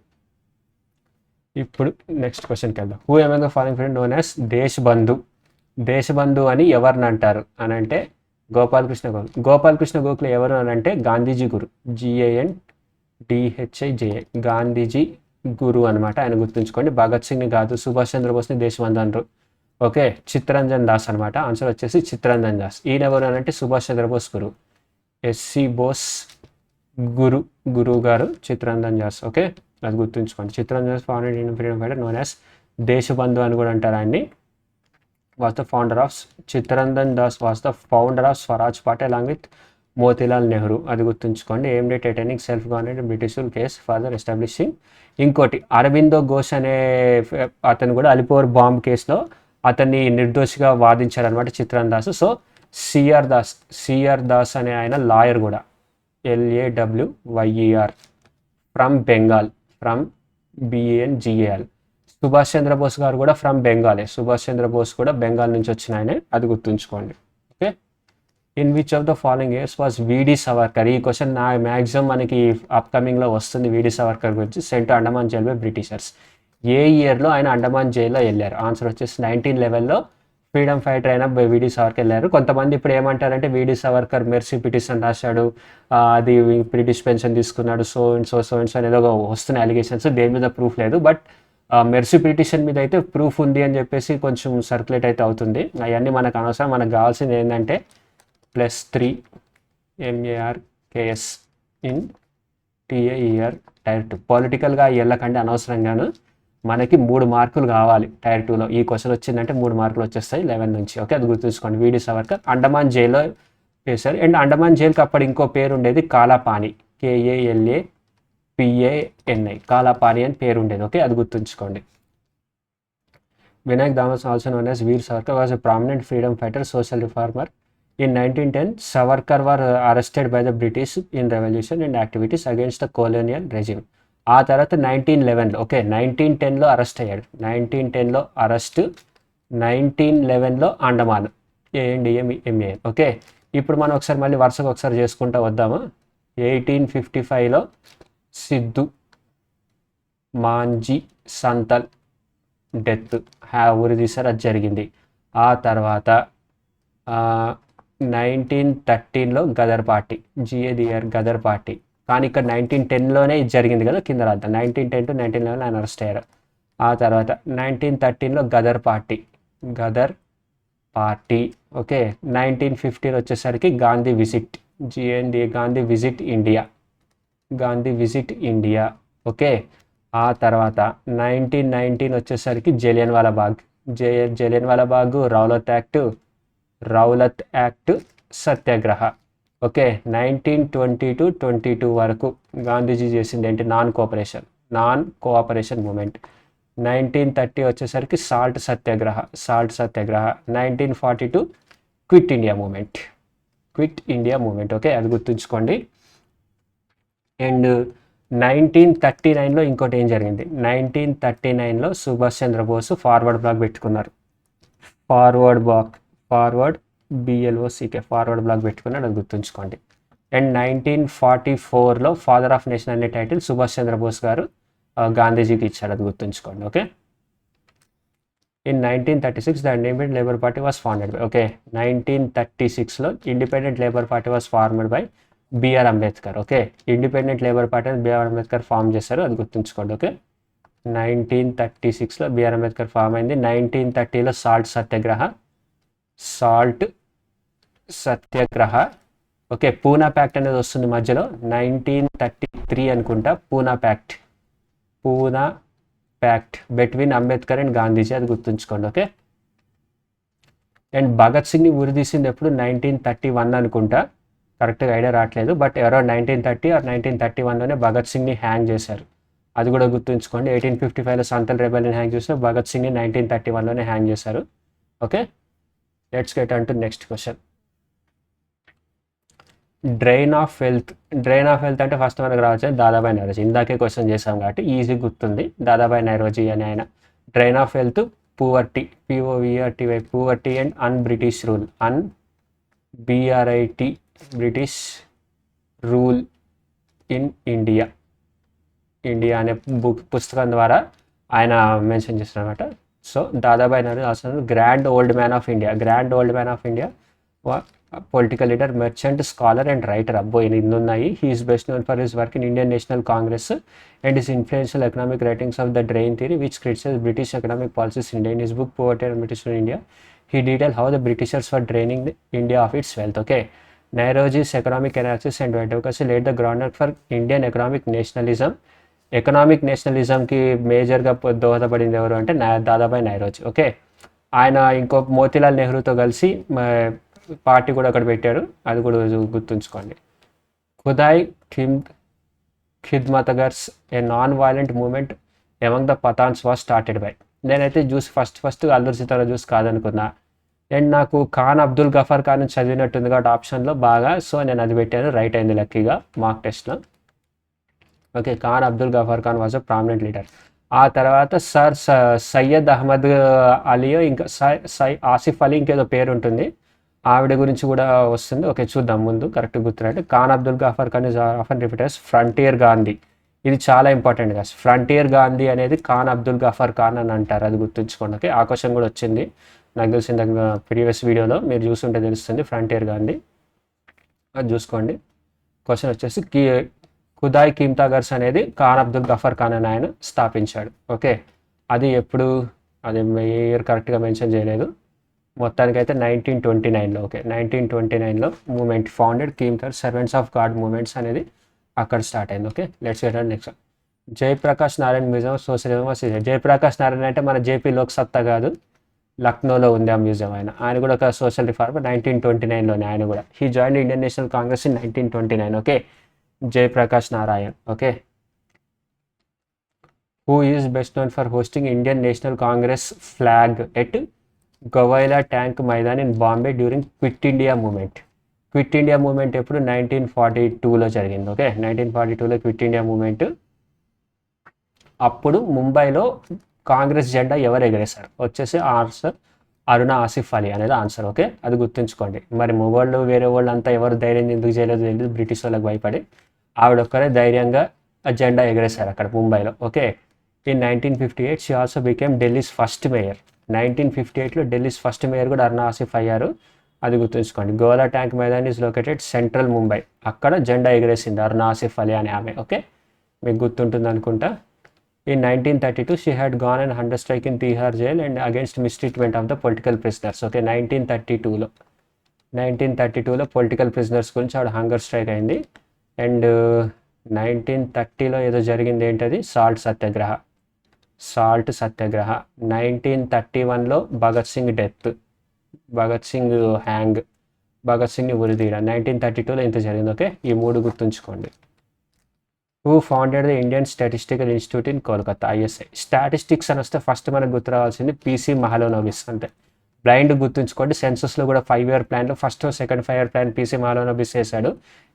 ఇప్పుడు నెక్స్ట్ క్వశ్చన్కి వెళ్దాం. Who among the following friend known as Deshbandhu అని ఎవరిని అంటారు అని అంటే గోపాలకృష్ణ గోఖలే ఎవరు అని అంటే గాంధీజీ గురు GANDHIJA గాంధీజీ గురు అనమాట. ఆయన గుర్తుంచుకోండి. భగత్ సింగ్ని కాదు సుభాష్ చంద్రబోస్ని దేశబంధు అనరు. ఓకే చిత్తరంజన్ దాస్ అనమాట. ఆన్సర్ వచ్చేసి చిత్తరంజన్ దాస్. ఈయన ఎవరు అని అంటే సుభాష్ చంద్రబోస్ గురు SC బోస్ గురువు గారు చిత్తరంజన్ దాస్. ఓకే అది గుర్తుంచుకోండి. Chittaranjan Das founded Indian freedom fighter known as Deshbandhu అని కూడా అంటారు ఆయన్ని. was the founder of Chittaranjan Das was the founder of Swaraj Party along with Motilal Nehru. అది గుర్తుంచుకోండి. aimed at attaining self government British rule case further establishing. ఇంకోటి అరబిందో ఘోష్ అనే అతను కూడా అలిపోర్ బాంబ్ కేసులో అతన్ని నిర్దోషిగా వాదించారనమాట చిత్తరంజన్ దాస్. సో సిఆర్ దాస్ అనే ఆయన లాయర్ కూడా LAWYER from BENGAL. Subhash Chandrabose garu కూడా ఫ్రమ్ బెంగాలే. సుభాష్ చంద్రబోస్ కూడా బెంగాల్ నుంచి వచ్చిన ఆయనే. అది గుర్తుంచుకోండి. Okay in which of the following years was VD Savarkar. ఈ క్వశ్చన్ నా మ్యాక్సిమం మనకి అప్కమింగ్లో వస్తుంది. VD సవర్కర్ గురించి. Sent to Andaman jail by Britishers. ఏ ఇయర్లో ఆయన అండమాన్ జైల్లో వెళ్ళారు? ఆన్సర్ వచ్చేసి 1911లో ఫ్రీడమ్ ఫైటర్ అయిన VD సవర్కర్ వెళ్ళారు. కొంతమంది ఇప్పుడు ఏమంటారంటే VD సవర్కర్ మెర్సీ పిటిషన్ రాశాడు, అది బ్రిటిష్ పెన్షన్ తీసుకున్నాడు, సో అండ్ సో అని ఏదో వస్తున్న అలిగేషన్స్. దేని మీద ప్రూఫ్ లేదు. బట్ మెర్సీ పిటిషన్ మీద అయితే ప్రూఫ్ ఉంది అని చెప్పేసి కొంచెం సర్క్యులేట్ అయితే అవుతుంది. అవన్నీ మనకు అనవసరం. మనకు కావాల్సింది ఏంటంటే +3 MARKS ఇన్ TAER టైర్ 2. పొలిటికల్గా వెళ్ళకండి అనవసరంగాను. మనకి 3 మార్కులు కావాలి టైర్ 2లో. ఈ క్వశ్చన్ వచ్చిందంటే 3 మార్కులు వచ్చేస్తాయి 11 నుంచి. ఓకే అది గుర్తుంచుకోండి. VD సవర్కర్ అండమాన్ జైల్లో చేశారు. అండ్ అండమాన్ జైలుకి అప్పుడు ఇంకో పేరు ఉండేది కాలాపాని, KALAPANI, కాలాపాని అని పేరు ఉండేది. ఓకే, అది గుర్తుంచుకోండి. Vinayak Damas, also known as Veer Savarkar, was a prominent freedom fighter, social reformer. In 1910, Savarkar was arrested by the British in revolution and activities against the colonial regime. ఆ తర్వాత 1911లో, okay, 1910లో arrest అయ్యాడు. 1910లో arrest, 1911లో Andaman, ANDMAN. Okay, ఇప్పుడు మనం ఒకసారి మళ్ళీ వరుసగా ఒకసారి చేసుకుంటూ వద్దాము. 1855లో సిద్ధు మాంజీ సంతల్ డెత్, ఊరి తీసారు, అది జరిగింది. ఆ తర్వాత 1913లో Gaddar party, GADR Gadar party. కానీ ఇక్కడ 1910లోనే ఇది జరిగింది కదా, కింద రాద్దాం. 1910 to 1911 ఆయన అరెస్ట్ అయ్యారు. ఆ తర్వాత 1913లో గదర్ పార్టీ, ఓకే. 1915 వచ్చేసరికి Gandhi visit, GNDA, Gandhi visit India. Okay, ఆ తర్వాత 1919 వచ్చేసరికి Jallianwala Bagh, Rowlatt act, satyagraha. Okay, 1920 to 22 వరకు గాంధీజీ చేసింది ఏంటి, నాన్ కోఆపరేషన్ మూమెంట్. 1930 వచ్చేసరికి salt satyagraha. 1942 quit India movement. Okay, అది గుర్తుంచుకోండి. అండ్ 1939లో ఇంకోటి ఏం జరిగింది, 1939లో సుభాష్ చంద్రబోస్ ఫార్వర్డ్ బ్లాక్ పెట్టుకున్నారు. ఫార్వర్డ్ బ్లాక్ పెట్టుకున్నాడు, అది గుర్తుంచుకోండి. అండ్ 1944లో ఫాదర్ ఆఫ్ నేషన్ అనే టైటిల్ సుభాష్ చంద్రబోస్ గారు గాంధీజీకి ఇచ్చారు, అది గుర్తుంచుకోండి. Okay, in 1936 the Independent Labour Party was founded by, okay, 1936లో Independent Labour Party was formed by BR Ambedkar. Okay, Independent Labour Party BR Ambedkar form చేశారు, అది గుర్తుంచుకోండి. ఓకే, 1936లో బిఆర్ అంబేద్కర్ ఫామ్ అయింది. 1930లో salt satyagraha. Okay, Poona pact అనేది వస్తుంది మధ్యలో, 1933 అనుకుంటా. Poona pact between Ambedkar and Gandhiji, అది గుర్తుంచుకోండి. ఓకే, అండ్ భగత్ సింగ్ని ఉరిదీసింది ఎప్పుడు, 1931 అనుకుంటా, కరెక్ట్గా ఐడియా రావట్లేదు. బట్ అరౌండ్ 1930 or 1931లోనే భగత్ సింగ్ని హ్యాంగ్ చేశారు, అది కూడా గుర్తుంచుకోండి. 1855లో సంతల్ రెబెల్ని హ్యాంగ్ చేశారు, భగత్ సింగ్ని 1931లోనే హ్యాంగ్ చేశారు. Okay, let's get on to next question. Drain of wealth అంటే ఫస్ట్ మనకు రావచ్చు దాదాబాయి నౌరోజీ. ఇందాకే క్వశ్చన్ చేసాం కాబట్టి ఈజీ గుర్తుంది, దాదాబాయి నౌరోజీ అని ఆయన. Drain of wealth, poverty, POVERTY, poverty and British rule, BRIT, British rule in India అనే పుస్తకం ద్వారా ఆయన మెన్షన్ చేస్తారనమాట. So Dadabhai Naoroji grand old man of India, political leader, merchant, scholar and writer. అబ్బో ఇన్ని ఉన్నాయి. He is best known for his work in Indian National Congress and his influential economic writings of the drain theory which criticize British economic policies India. In his book poverty and British in India he detailed how the Britishers were draining India of its wealth. Okay, Nairoji's economic analysis and advocacy laid the groundwork for Indian economic నేషనలిజంకి మేజర్గా దోహదపడింది ఎవరు అంటే Dadabhai Naoroji. Okay, ఆయన ఇంకో మోతీలాల్ నెహ్రూతో కలిసి party కూడా అక్కడ పెట్టారు, అది కూడా గుర్తుంచుకోండి. Khudai Khidmatgars, a non violent movement among the Pathans was started by. నేనైతే ఫస్ట్ అల్లూరి సీతారాం చూసి కాదనుకున్నా, అండ్ నాకు ఖాన్ అబ్దుల్ గఫార్ ఖాన్ చదివినట్టుంది కాబట్టి ఆప్షన్లో బాగా, సో నేను అది పెట్టాను, రైట్ అయింది లక్కీగా మార్క్ టెస్ట్లో. Okay, Khan Abdul Ghaffar Khan was a prominent leader. ఆ తర్వాత సయ్యద్ అహ్మద్ అలీయో ఇంకా ఆసిఫ్ అలీ ఇంకేదో పేరు ఉంటుంది, ఆవిడ గురించి కూడా వస్తుంది. ఓకే, చూద్దాం ముందు కరెక్ట్ గుర్తురాంటే. Khan Abdul Ghaffar Khan is often repeated as frontier Gandhi. ఇది చాలా ఇంపార్టెంట్ గా, ఫ్రంటియర్ గాంధీ అనేది ఖాన్ అబ్దుల్ గఫార్ ఖాన్ అని అంటారు, అది గుర్తుంచుకోండి. ఓకే, ఆ క్వశ్చన్ కూడా వచ్చింది నాకు తెలిసిన ప్రీవియస్ వీడియోలో, మీరు చూస్తుంటే తెలుస్తుంది ఫ్రంటియర్ గాంధీ, అది చూసుకోండి. క్వశ్చన్ వచ్చేసి ఖుదాయ్ ఖిద్మతగర్స్ అనేది ఖాన్ అబ్దుల్ గఫార్ ఖాన్ అని ఆయన స్థాపించాడు. ఓకే, అది ఎప్పుడు, అది ఇయర్ కరెక్ట్గా మెన్షన్ చేయలేదు, మొత్తానికైతే 1929లో. ఓకే, 1929లో movement founded Khidmatgar servants of God movements అనేది అక్కడ స్టార్ట్ అయింది. Okay, let's get on next. Jayaprakash Narayana museum socialism. Jayaprakash Narayana అంటే మన JP లోక్ సత్తా కాదు, లక్నోలో ఉంది ఆ మ్యూజియం. ఆయన కూడా ఒక సోషల్ రిఫార్మర్. 1929లోనే ఆయన కూడా he join Indian National Congress in 1929. Okay, Jayaprakash Narayan. Okay, who is best known for hosting Indian National Congress flag at Gowalia tank maidan in Bombay during quit India movement. Quit India movement ఎప్పుడు? 1942లో జరిగింది. Okay, 1942లో quit India movement. అప్పుడు ముంబైలో కాంగ్రెస్ జెండా ఎవరు ఎగరేశారు? వచ్చేసి answer అరుణ ఆసిఫ్ అలీ అనేది ఆన్సర్. ఓకే, అది గుర్తుంచుకోండి. మరి మొగోళ్ళు వేరే వాళ్ళు అంతా ఎవరు ధైర్యం ఎందుకు చేయలేదు తెలియదు, బ్రిటిష్ వాళ్ళకి భయపడి. ఆవిడొక్కరే ధైర్యంగా ఆ జెండా ఎగరేశారు అక్కడ ముంబైలో. Okay, in 1958 she also became Delhi's first mayor. 1958లో ఢిల్లీస్ ఫస్ట్ మేయర్ కూడా అరుణ ఆసిఫ్ అయ్యారు. అది గుర్తుంచుకోండి. Gowalia tank maidan is located central Mumbai. అక్కడ జెండా ఎగరేసింది అరుణ ఆసిఫ్ అలీ అనే ఆమె. ఓకే, మీకు గుర్తుంటుంది అనుకుంటా. In 1932, she had gone on hunger strike in Tihar jail and against mistreatment of the political prisoners. Okay, 1932లో పొలిటికల్ ప్రిజనర్స్ గురించి ఆవిడ హంగర్ స్ట్రైక్ అయింది. అండ్ 1930లో ఏదో జరిగింది, ఏంటది? సాల్ట్ సత్యాగ్రహ. 1931లో భగత్ సింగ్ డెత్, భగత్ సింగ్ హ్యాంగ్, భగత్ సింగ్ని ఉరిదీయడం. 1932లో ఇంత జరిగింది. ఓకే, ఈ మూడు గుర్తుంచుకోండి. Who founded the Indian Statistical Institute in Kolkata, ISI. Statistics అని వస్తే ఫస్ట్ మనకు గుర్తు రావాల్సింది పీసీ మహలోనోబిస్. అంటే బ్లైండ్ గుర్తుంచుకోండి. సెన్సస్లో కూడా 5 year ప్లాన్లో first second 5 year plan PC Mahalanobis వేశాడు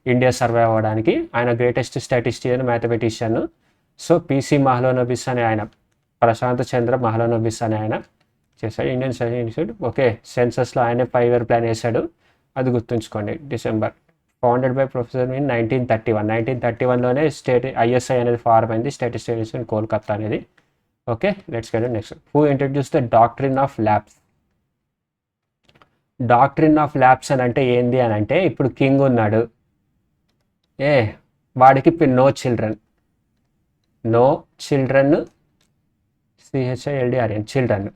ఇండియా సర్వైవ్ అవ్వడానికి. ఆయన greatest statistician, mathematician. So PC Mahalanobis అనే ఆయన, ప్రశాంత్ చంద్ర మహలోనోబిస్ అనే ఆయన చేశాడు ఇండియన్ స్టాటిస్టికల్ ఇన్స్టిట్యూట్. ఓకే, సెన్సస్లో ఆయనే 5 year ప్లాన్ వేశాడు. అది గుర్తుంచుకోండి. December. Founded by professor in 1931. 1931లోనే ఐఎస్ఐ అనేది ఫార్మ్ అయింది, స్టాటిస్టికల్ ఇన్స్టిట్యూట్ కోల్కతా అనేది. Okay, let's get next. Who introduce the doctrine of lapse. Doctrine of labs అని అంటే ఏంది అని అంటే, ఇప్పుడు కింగ్ ఉన్నాడు, వాడికి no children, CHILDRN children.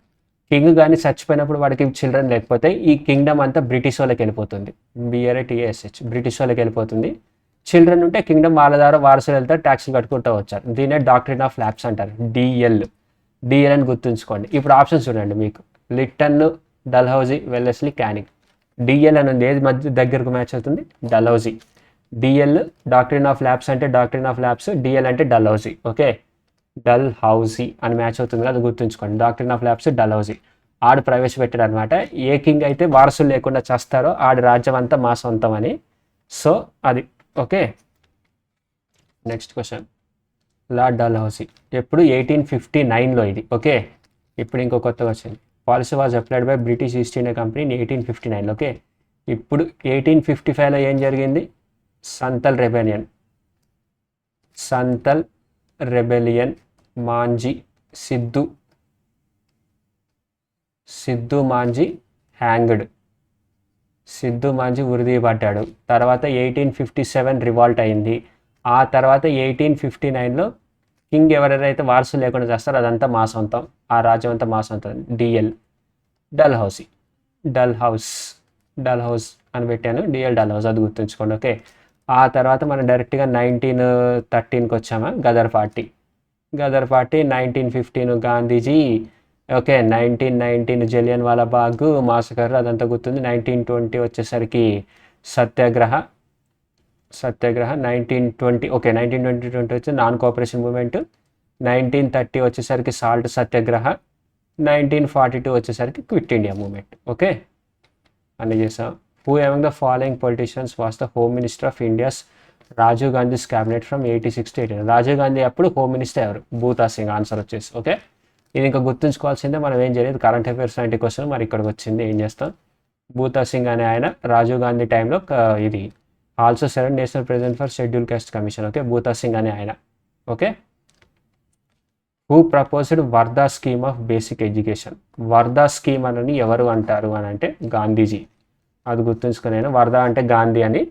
King కానీ చచ్చిపోయినప్పుడు వాడికి చిల్డ్రన్ లేకపోతే ఈ కింగ్డమ్ అంతా బ్రిటిష్ వాళ్ళకి వెళ్ళిపోతుంది. BRITSH, బ్రిటిష్ వాళ్ళకి వెళ్ళిపోతుంది. చిల్డ్రన్ ఉంటే కింగ్డమ్ వాళ్ళ ద్వారా వారసులు వెళ్తారు, ట్యాక్స్లు కట్టుకుంటూ వచ్చారు. దీనే డాక్ట్రిన్ ఆఫ్ ల్యాబ్స్ అంటారు. డిఎల్ అని గుర్తుంచుకోండి. ఇప్పుడు ఆప్షన్స్ చూడండి మీకు. Lytton, Dalhousie, Wellesley, Canning. DL అని ఉంది, ఏది మధ్య దగ్గరకు మ్యాచ్ అవుతుంది? Dalhousie. DL doctrine of lapse అంటే డాక్ట్రిన్ ఆఫ్ ల్యాబ్స్, డిఎల్ అంటే డల్హౌజీ. ఓకే, డల్హౌజీ అని మ్యాచ్ అవుతుంది, అది గుర్తుంచుకోండి. Doctrine of lapse Dalhousie. ఆడు ప్రవేశపెట్టాడు అనమాట. ఏ కింగ్ అయితే వారసులు లేకుండా చేస్తారో ఆడి రాజ్యం అంతా మా సొంతం అని. సో అది. Okay, next question. Lord Dalhousie ఎప్పుడు? 1859లో ఇది. ఓకే, ఇప్పుడు ఇంకో కొత్తగా వచ్చింది. Policy was applied by British east India company in 1859. Okay, ఇప్పుడు 1855లో ఏం జరిగింది? Santhal rebellion, Manjhi, Siddhu Manjhi hanged. సిద్ధు మాంజీ ఉరిదీయబడ్డాడు. తర్వాత 1857 రివాల్ట్ అయింది. ఆ తర్వాత 1859లో కింగ్ ఎవరెవరైతే వారసులు లేకుండా చేస్తారో అదంతా మా సొంతం, ఆ రాజ్యం అంతా మా సొంతం. డిఎల్ డల్హౌస్ అని పెట్టాను, డిఎల్ డల్హౌస్, అది గుర్తుంచుకోండి. ఓకే, ఆ తర్వాత మనం డైరెక్ట్గా 1913కి వచ్చామా? గదర్ పార్టీ 1915 గాంధీజీ. ఓకే, 1919 జలియన్ వాలా బాగ్ మాసకర్, అదంతా గుర్తుంది. 1920 వచ్చేసరికి సత్యాగ్రహ 1920. ఓకే, 1920 వచ్చి నాన్ కోఆపరేషన్ మూమెంట్. 1930 వచ్చేసరికి సాల్ట్ సత్యాగ్రహ. 1942 వచ్చేసరికి క్విట్ ఇండియా మూమెంట్. ఓకే, అన్నీ చేసాం. Who among the following politicians was the home minister of India's Rajiv Gandhi's cabinet from 86 to 89. Rajiv Gandhi అప్పుడు హోమ్ మినిస్టర్ ఎవరు? బూతా సింగ్. ఆన్సర్ వచ్చేసి. ఓకే, ఇది ఇంకా గుర్తుంచుకోవాల్సిందే. మనం ఏం చేయలేదు, కరెంట్ అఫైర్స్ లాంటి క్వశ్చన్ మరి ఇక్కడికి వచ్చింది, ఏం చేస్తాం? బూతా సింగ్ అనే ఆయన రాజీవ్ గాంధీ టైంలో ఇది also seven national president for schedule caste commission. Okay, Buta Singh అనే ఆయన. Okay, who proposed Wardha scheme of basic education. Wardha scheme అని ఎవరు అంటారు అని అంటే గాంధీజీ. అది గుర్తుంచుకుని, వర్ధా అంటే గాంధీ అని.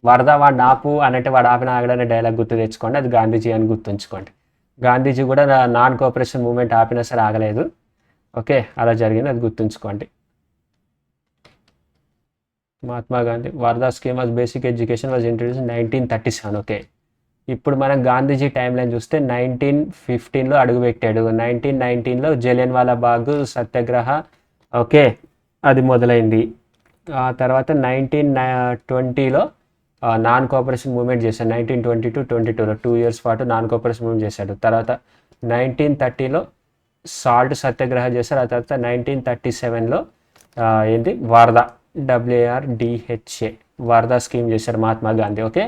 వరద వాడు ఆపు అని అంటే వాడు ఆపిన ఆగడనే డైలాగ్ గుర్తు తెచ్చుకోండి, అది గాంధీజీ అని గుర్తుంచుకోండి. గాంధీజీ కూడా నాన్ కోఆపరేషన్ మూవ్మెంట్ ఆపినా సరే ఆగలేదు. ఓకే, అలా జరిగింది, అది గుర్తుంచుకోండి. Mahatma Gandhi Wardha scheme of basic education was introduce in 1937. Okay, ఇప్పుడు మనం గాంధీజీ టైం లైన్ చూస్తే 1915లో అడుగుపెట్టాడు. 1919లో జలియన్ వాలా బాగ్ సత్యాగ్రహ, ఓకే, అది మొదలైంది. ఆ తర్వాత 1920లో నాన్ కోఆపరేషన్ మూవ్మెంట్ చేశాడు. 1920 to 22లో 2 years పాటు నాన్ కోఆపరేషన్ మూవ్మెంట్ చేశాడు. తర్వాత 1930లో సాల్ట్ సత్యాగ్రహ చేశారు. ఆ తర్వాత 1937లో ఏంటి వార్దా, WARDHA, వార్దా స్కీమ్ చేశారు మహాత్మా గాంధీ. ఓకే,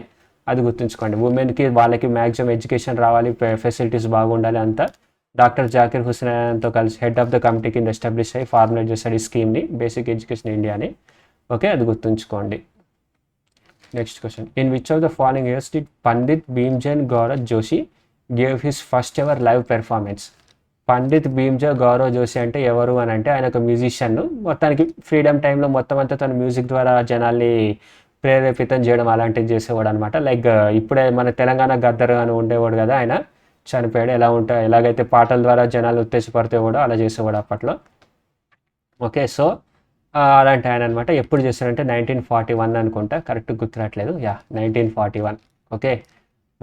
అది గుర్తుంచుకోండి. ఉమెన్కి వాళ్ళకి మ్యాక్సిమం ఎడ్యుకేషన్ రావాలి, ఫెసిలిటీస్ బాగుండాలి అంతా. డాక్టర్ జాకిర్ హుస్సేన్తో కలిసి హెడ్ ఆఫ్ ద కమిటీ కింద ఎస్టాబ్లిష్ అయ్యి ఫార్ములేట్ చేశాడు ఈ స్కీమ్ని, బేసిక్ ఎడ్యుకేషన్ ఇండియా అని. ఓకే, అది గుర్తుంచుకోండి. Next question, in which of the following years did Pandit Bhimsen Gaurav Joshi gave his first ever live performance? Pandit Bhimsen Gaurav Joshi అంటే ఎవరు అని అంటే ఆయన ఒక మ్యూజిషియన్. మొత్తానికి ఫ్రీడమ్ టైంలో మొత్తం అంతా తన మ్యూజిక్ ద్వారా జనాల్ని ప్రేరేపితం చేయడం అలాంటివి చేసేవాడు అనమాట. లైక్ ఇప్పుడే మన తెలంగాణ గద్దర్ అని ఉండేవాడు కదా, ఆయన చనిపోయాడు. ఎలాగైతే పాటల ద్వారా జనాలు ఉత్తేజపడితేవాడో అలా చేసేవాడు అప్పట్లో. ఓకే, సో అలాంటి ఆయన అనమాట. ఎప్పుడు చేశారంటే 1941 అనుకుంటా, కరెక్ట్ గుర్తురాట్లేదు. 1941. ఓకే,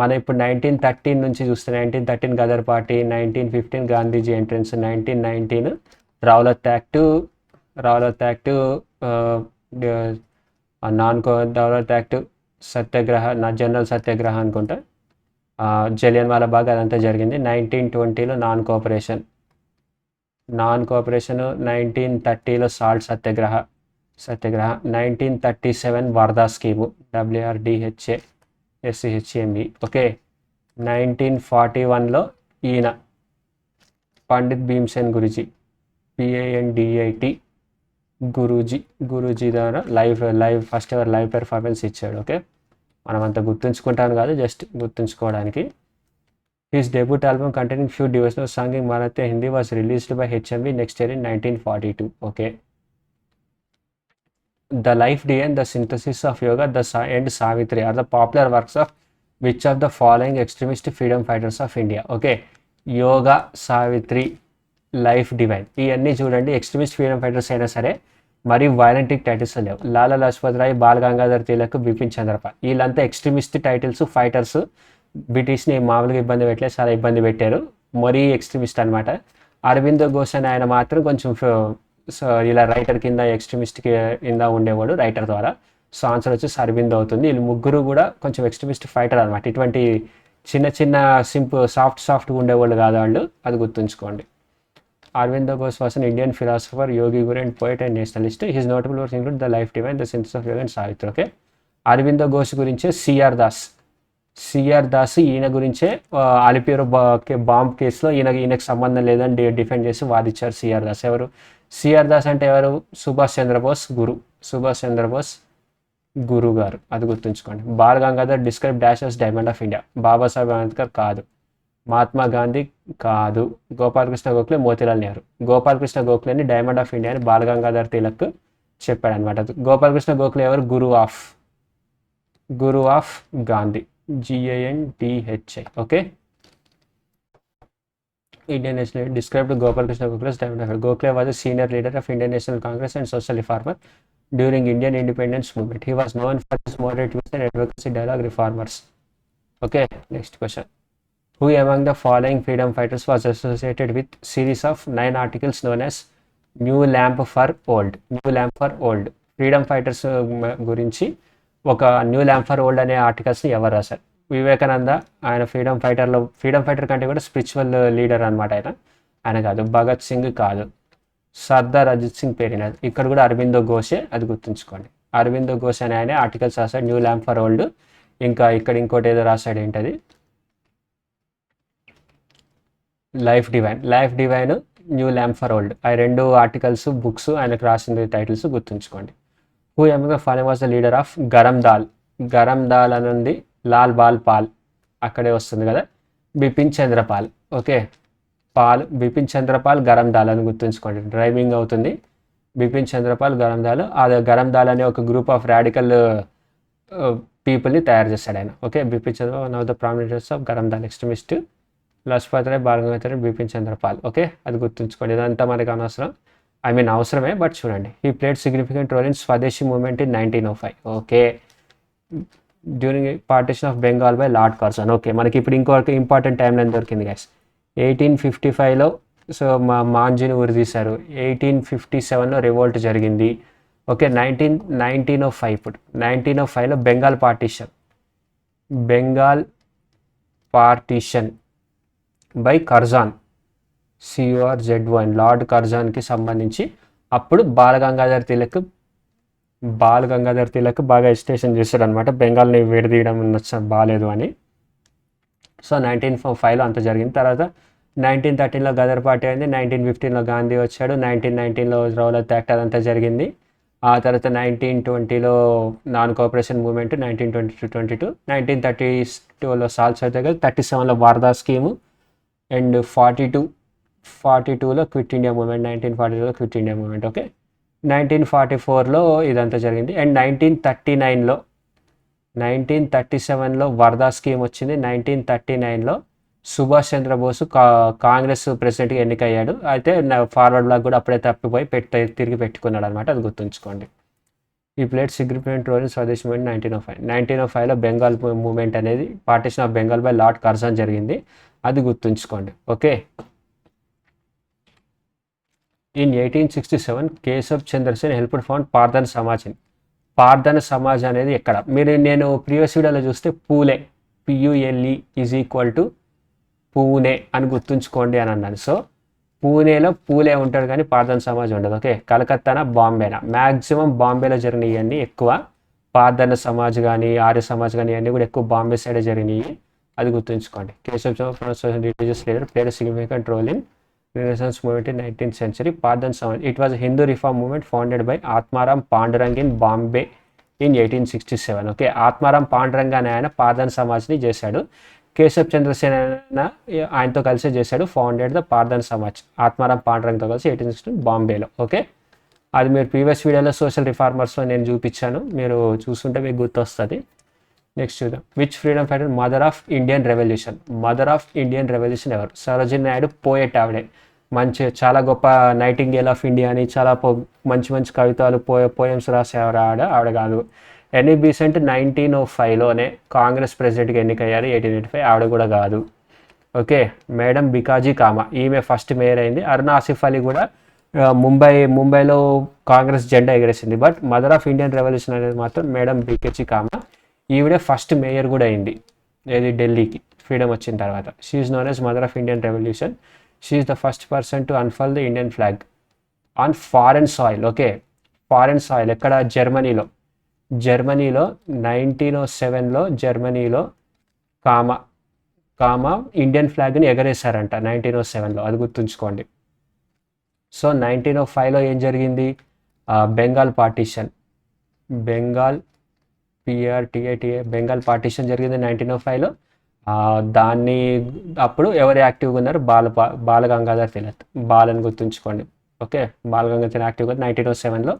మనం ఇప్పుడు 1913 నుంచి చూస్తే 1913 Gadar party, 1915 Gandhiji entrance, 1919 Rowlatt act, Rowlatt act, satyagraha, general satyagraha అనుకుంటా, జలియన్ వాలా బాగ్ అదంతా జరిగింది. 1920లో నాన్ కోఆపరేషన్, 1930లో salt satyagraha, 1937 Wardha scheme, WARDHA SCHME. Okay, 1941లో ఈయన పండిత్ భీమ్సేన్ గురూజీ, PANDIT గురూజీ ద్వారా live first ever live performance ఇచ్చాడు. ఓకే, మనం అంత గుర్తుంచుకుంటాను కాదు, జస్ట్ గుర్తుంచుకోవడానికి. His debut album containing few devotional song in Marathi Hindi was released by HMV next year in 1942. Okay, the life day and the synthesis of yoga and Savitri are the popular works of which of the following extremist freedom fighters of India? Okay, yoga, Savitri, life divine, ఇవన్నీ చూడండి extremist freedom fighters అయినా సరే మరి violent titles లేవు. లాలా లజపత్ రాయ్, బాల్ గంగాధర్ తిలక్, బిపిన్ చంద్రపాల్, వీళ్ళంతా extremist titles, fighters. బ్రిటిష్ని మామూలుగా ఇబ్బంది పెట్టలేదు, చాలా ఇబ్బంది పెట్టారు, మరీ ఎక్స్ట్రీమిస్ట్ అనమాట. అరవిందో ఘోష్ అని ఆయన మాత్రం కొంచెం ఇలా రైటర్ కింద, ఎక్స్ట్రీమిస్ట్ కింద ఉండేవాడు రైటర్ ద్వారా. సో ఆన్సర్ వచ్చేసి అరవిందో అవుతుంది. వీళ్ళు ముగ్గురు కూడా కొంచెం ఎక్స్ట్రీమిస్ట్ ఫైటర్ అనమాట. ఇటువంటి చిన్న సాఫ్ట్గా ఉండేవాళ్ళు కాదు వాళ్ళు, అది గుర్తుంచుకోండి. Aurobindo Ghosh was an Indian philosopher, yogi guru and poet and nationalist. His notable works include The Life Divine, The Synthesis of Yoga and Savitri. Okay, Aurobindo Ghosh గురించే సిఆర్ దాస్ ఈయన గురించే అలిపిరి బాంబ్ కేసులో ఈయనకు సంబంధం లేదని డిఫెండ్ చేసి వాదించారు సిఆర్ దాస్. ఎవరు సిఆర్ దాస్ అంటే ఎవరు? సుభాష్ చంద్రబోస్ గురు గారు, అది గుర్తుంచుకోండి. Bal Gangadhar describe dash as diamond of India? Babasaheb Ambedkar కాదు, మహాత్మా గాంధీ కాదు, గోపాలకృష్ణ గోఖలే, మోతీలాల్ నెహ్రూ. గోపాలకృష్ణ గోఖలేని డైమండ్ ఆఫ్ ఇండియా అని బాల్ గంగాధర్ తిలక్ చెప్పాడు అనమాట. గోపాలకృష్ణ గోఖలే ఎవరు? Guru of Gandhi, GANDHI. Okay, Indian National described Gopal Krishna Gokhale as diamond of India. Gokhale was a senior leader of Indian National Congress and social reformer during Indian independence movement. He was known for his moderate views and advocacy dialogue reformers. Okay, next question. Who among the following freedom fighters was associated with series of 9 articles known as New Lamp for Old? Freedom fighters గురించి ఒక new lamp for old అనే ఆర్టికల్స్ని ఎవరు రాశారు? వివేకానంద. ఆయన freedom fighter కంటే కూడా spiritual leader అనమాట. ఆయన కాదు. భగత్ సింగ్ కాదు. సర్దార్ అజిత్ సింగ్ పేరినది. ఇక్కడ కూడా అరవిందో ఘోషే, అది గుర్తుంచుకోండి. అరవిందో ఘోష్ అనే ఆయన ఆర్టికల్స్ రాశాడు, న్యూ ల్యాంప్ ఫర్ ఓల్డ్. ఇంకా ఇక్కడ ఇంకోటి ఏదో రాశాడు, ఏంటది? Life divine, new lamp for old. ఆ 2 ఆర్టికల్స్, బుక్స్ ఆయనకు రాసిన టైటిల్స్ గుర్తుంచుకోండి. Who among the following was the leader of garam dal అనుంది, లాల్ బాల్ పాల్ అక్కడే వస్తుంది కదా, బిపిన్ చంద్రపాల్. ఓకే, బిపిన్ చంద్రపాల్, గరం దాల్ అని గుర్తుంచుకోండి, డ్రైవింగ్ అవుతుంది. బిపిన్ చంద్రపాల్, గరం దాల్ అనే ఒక గ్రూప్ ఆఫ్ రాడికల్ పీపుల్ని తయారు చేశాడు ఆయన. Okay, Bipin Chandra Pal one of the prominent of garam dal extremist. Lajpat Rai, Bal Gangadhar, Bipin Chandra Pal. Okay, అది గుర్తుంచుకోండి. ఇదంతా మనకు అనవసరం, అవసరమే, బట్ చూడండి. He played significant role in Swadeshi movement in 1905. Okay, during partition of Bengal by Lord Curzon. Okay, మనకి ఇప్పుడు ఇంకొక ఇంపార్టెంట్ టైం లైన్ దొరికింది గైస్. 1855లో సో మాంజీని ఉరిదీశారు. 1857లో రివోల్ట్ జరిగింది. ఓకే, 1905 ఇప్పుడు 1905లో Bengal partition by కర్జాన్, CURZON, lord కర్జాన్కి సంబంధించి అప్పుడు బాలగంగాధర్ తిలక్ బాగా ఎజిటేషన్ చేశాడు అనమాట, బెంగాల్ని విడదీయడం బాగాలేదు అని. సో 1905లో అంత జరిగింది. తర్వాత 1913లో గదర్ పార్టీ అయింది. 1915లో గాంధీ వచ్చాడు. 1919లో రౌలత్ యాక్ట్ అదంతా జరిగింది. ఆ తర్వాత 1920లో నాన్ కోఆపరేషన్ మూవ్మెంట్, 1922 1932లో సాల్ట్ సత్యాగ్రహం, 37లో వార్దా స్కీము అండ్ 42లో క్విట్ ఇండియా మూవ్మెంట్, 1942లో క్విట్ ఇండియా మూవ్మెంట్. ఓకే, 1944లో ఇదంతా జరిగింది. అండ్ 1937లో వార్దా స్కీమ్ వచ్చింది. 1939లో సుభాష్ చంద్రబోస్ కాంగ్రెస్ ప్రెసిడెంట్గా ఎన్నికయ్యాడు. అయితే ఫార్వర్డ్ బ్లాక్ కూడా అప్పుడే తప్పిపోయి తిరిగి పెట్టుకున్నాడు అనమాట, అది గుర్తుంచుకోండి. ఈ played significant role in Swadesh movement 1905లో బెంగాల్ మూవ్మెంట్ అనేది partition of Bengal by Lord Curzon జరిగింది, అది గుర్తుంచుకోండి. Okay, in 1867 Keshav Chandra Sen helped found Prarthana Samaj అనేది ఎక్కడ? నేను ప్రీవియస్ వీడియోలో చూస్తే పూలే, PULE = పూణే అని గుర్తుంచుకోండి అని అన్నాను. సో పూణేలో పూలే ఉంటాడు కానీ పార్దన్ సమాజ్ ఉండదు. ఓకే, కలకత్తానా బాంబేనా? మ్యాక్సిమం బాంబేలో జరిగినాయి ఇవన్నీ ఎక్కువ. పార్దన సమాజ్ కానీ ఆర్య సమాజ్ కానీ ఇవన్నీ కూడా ఎక్కువ బాంబే సైడే జరిగినాయి, అది గుర్తుంచుకోండి. Keshav Chandra religious leader played significant role in Renaissance movement in 19th century. Pardhan Samaj. It was a Hindu reform movement founded by Atmaram Pandurang in Bombay in 1867. Okay, Atmaram Pandurang అనే ఆయన పార్దన్ సమాజ్ని చేశాడు. కేశవ్ చంద్రసేన ఆయనతో కలిసి చేశాడు, ఫౌండెడ్ ద పార్దన్ సమాజ్. ఆత్మారాం పాండురంగ్తో కలిసి 1816 బాంబేలో. Okay, అది మీరు ప్రీవియస్ వీడియోలో సోషల్ రిఫార్మర్స్లో నేను చూపించాను, మీరు చూస్తుంటే మీకు గుర్తొస్తుంది. నెక్స్ట్ చూద్దాం. Which freedom fighter mother of Indian revolution ఎవరు? సరోజిని నాయుడు, పోయెట్ ఆవిడే. చాలా గొప్ప నైటింగేల్ ఆఫ్ ఇండియా అని చాలా మంచి కవితలు పోయమ్స్ రాసేవారు ఆవిడ కాదు. ఎనీ బీసెంట్ 1905లోనే కాంగ్రెస్ ప్రెసిడెంట్గా ఎన్నికయ్యారు, 1885, ఆవిడ కూడా కాదు. ఓకే, మేడం బికాజీ కామా, ఈమె ఫస్ట్ మేయర్ అయింది. అరుణ ఆసిఫ్ అలీ కూడా ముంబైలో కాంగ్రెస్ జెండా ఎగరేసింది. But mother of Indian revolution అనేది మాత్రం మేడం బికాజీ కామా, ఈవిడే ఫస్ట్ మేయర్ కూడా అయింది ఏది ఢిల్లీకి ఫ్రీడమ్ వచ్చిన తర్వాత. She is known as mother of Indian revolution. She is the first person to unfold the Indian flag on foreign soil. Okay, foreign soil ఎక్కడ? జర్మనీలో 1907లో జర్మనీలో కామా ఇండియన్ ఫ్లాగ్ని ఎగరేశారంట 1907లో, అది గుర్తుంచుకోండి. సో 1905లో ఏం జరిగింది? బెంగాల్ పార్టీషన్, బెంగాల్ పార్టీషన్ జరిగింది 1905లో. దాన్ని అప్పుడు ఎవరు యాక్టివ్గా ఉన్నారు? బాలగంగాధర్ తిలక్, బాలని గుర్తుంచుకోండి. ఓకే, బాలగంగాధర్ తిలక్ యాక్టివ్గా 1907లో.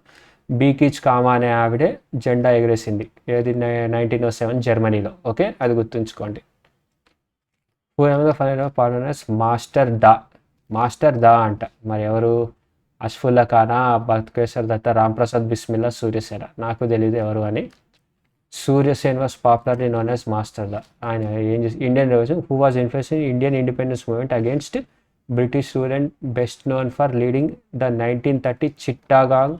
బీకిచ్ కామా అనే ఆవిడే జెండా ఎగరేసింది ఏది 1907 జర్మనీలో. ఓకే, అది గుర్తుంచుకోండి. మాస్టర్ దా అంట, మరి ఎవరు? అష్ఫుల్లా ఖానా, బతుకేశ్వర్ దత్త, రాంప్రసాద్ బిస్మిల్లా, సూర్యసేన. నాకు తెలియదు ఎవరు అని. Surya Sen was popularly known as master da. ఆయన ఏం చేసి Indian revolution who was influence in Indian independence movement against British rule and best known for leading the 1930 Chittagong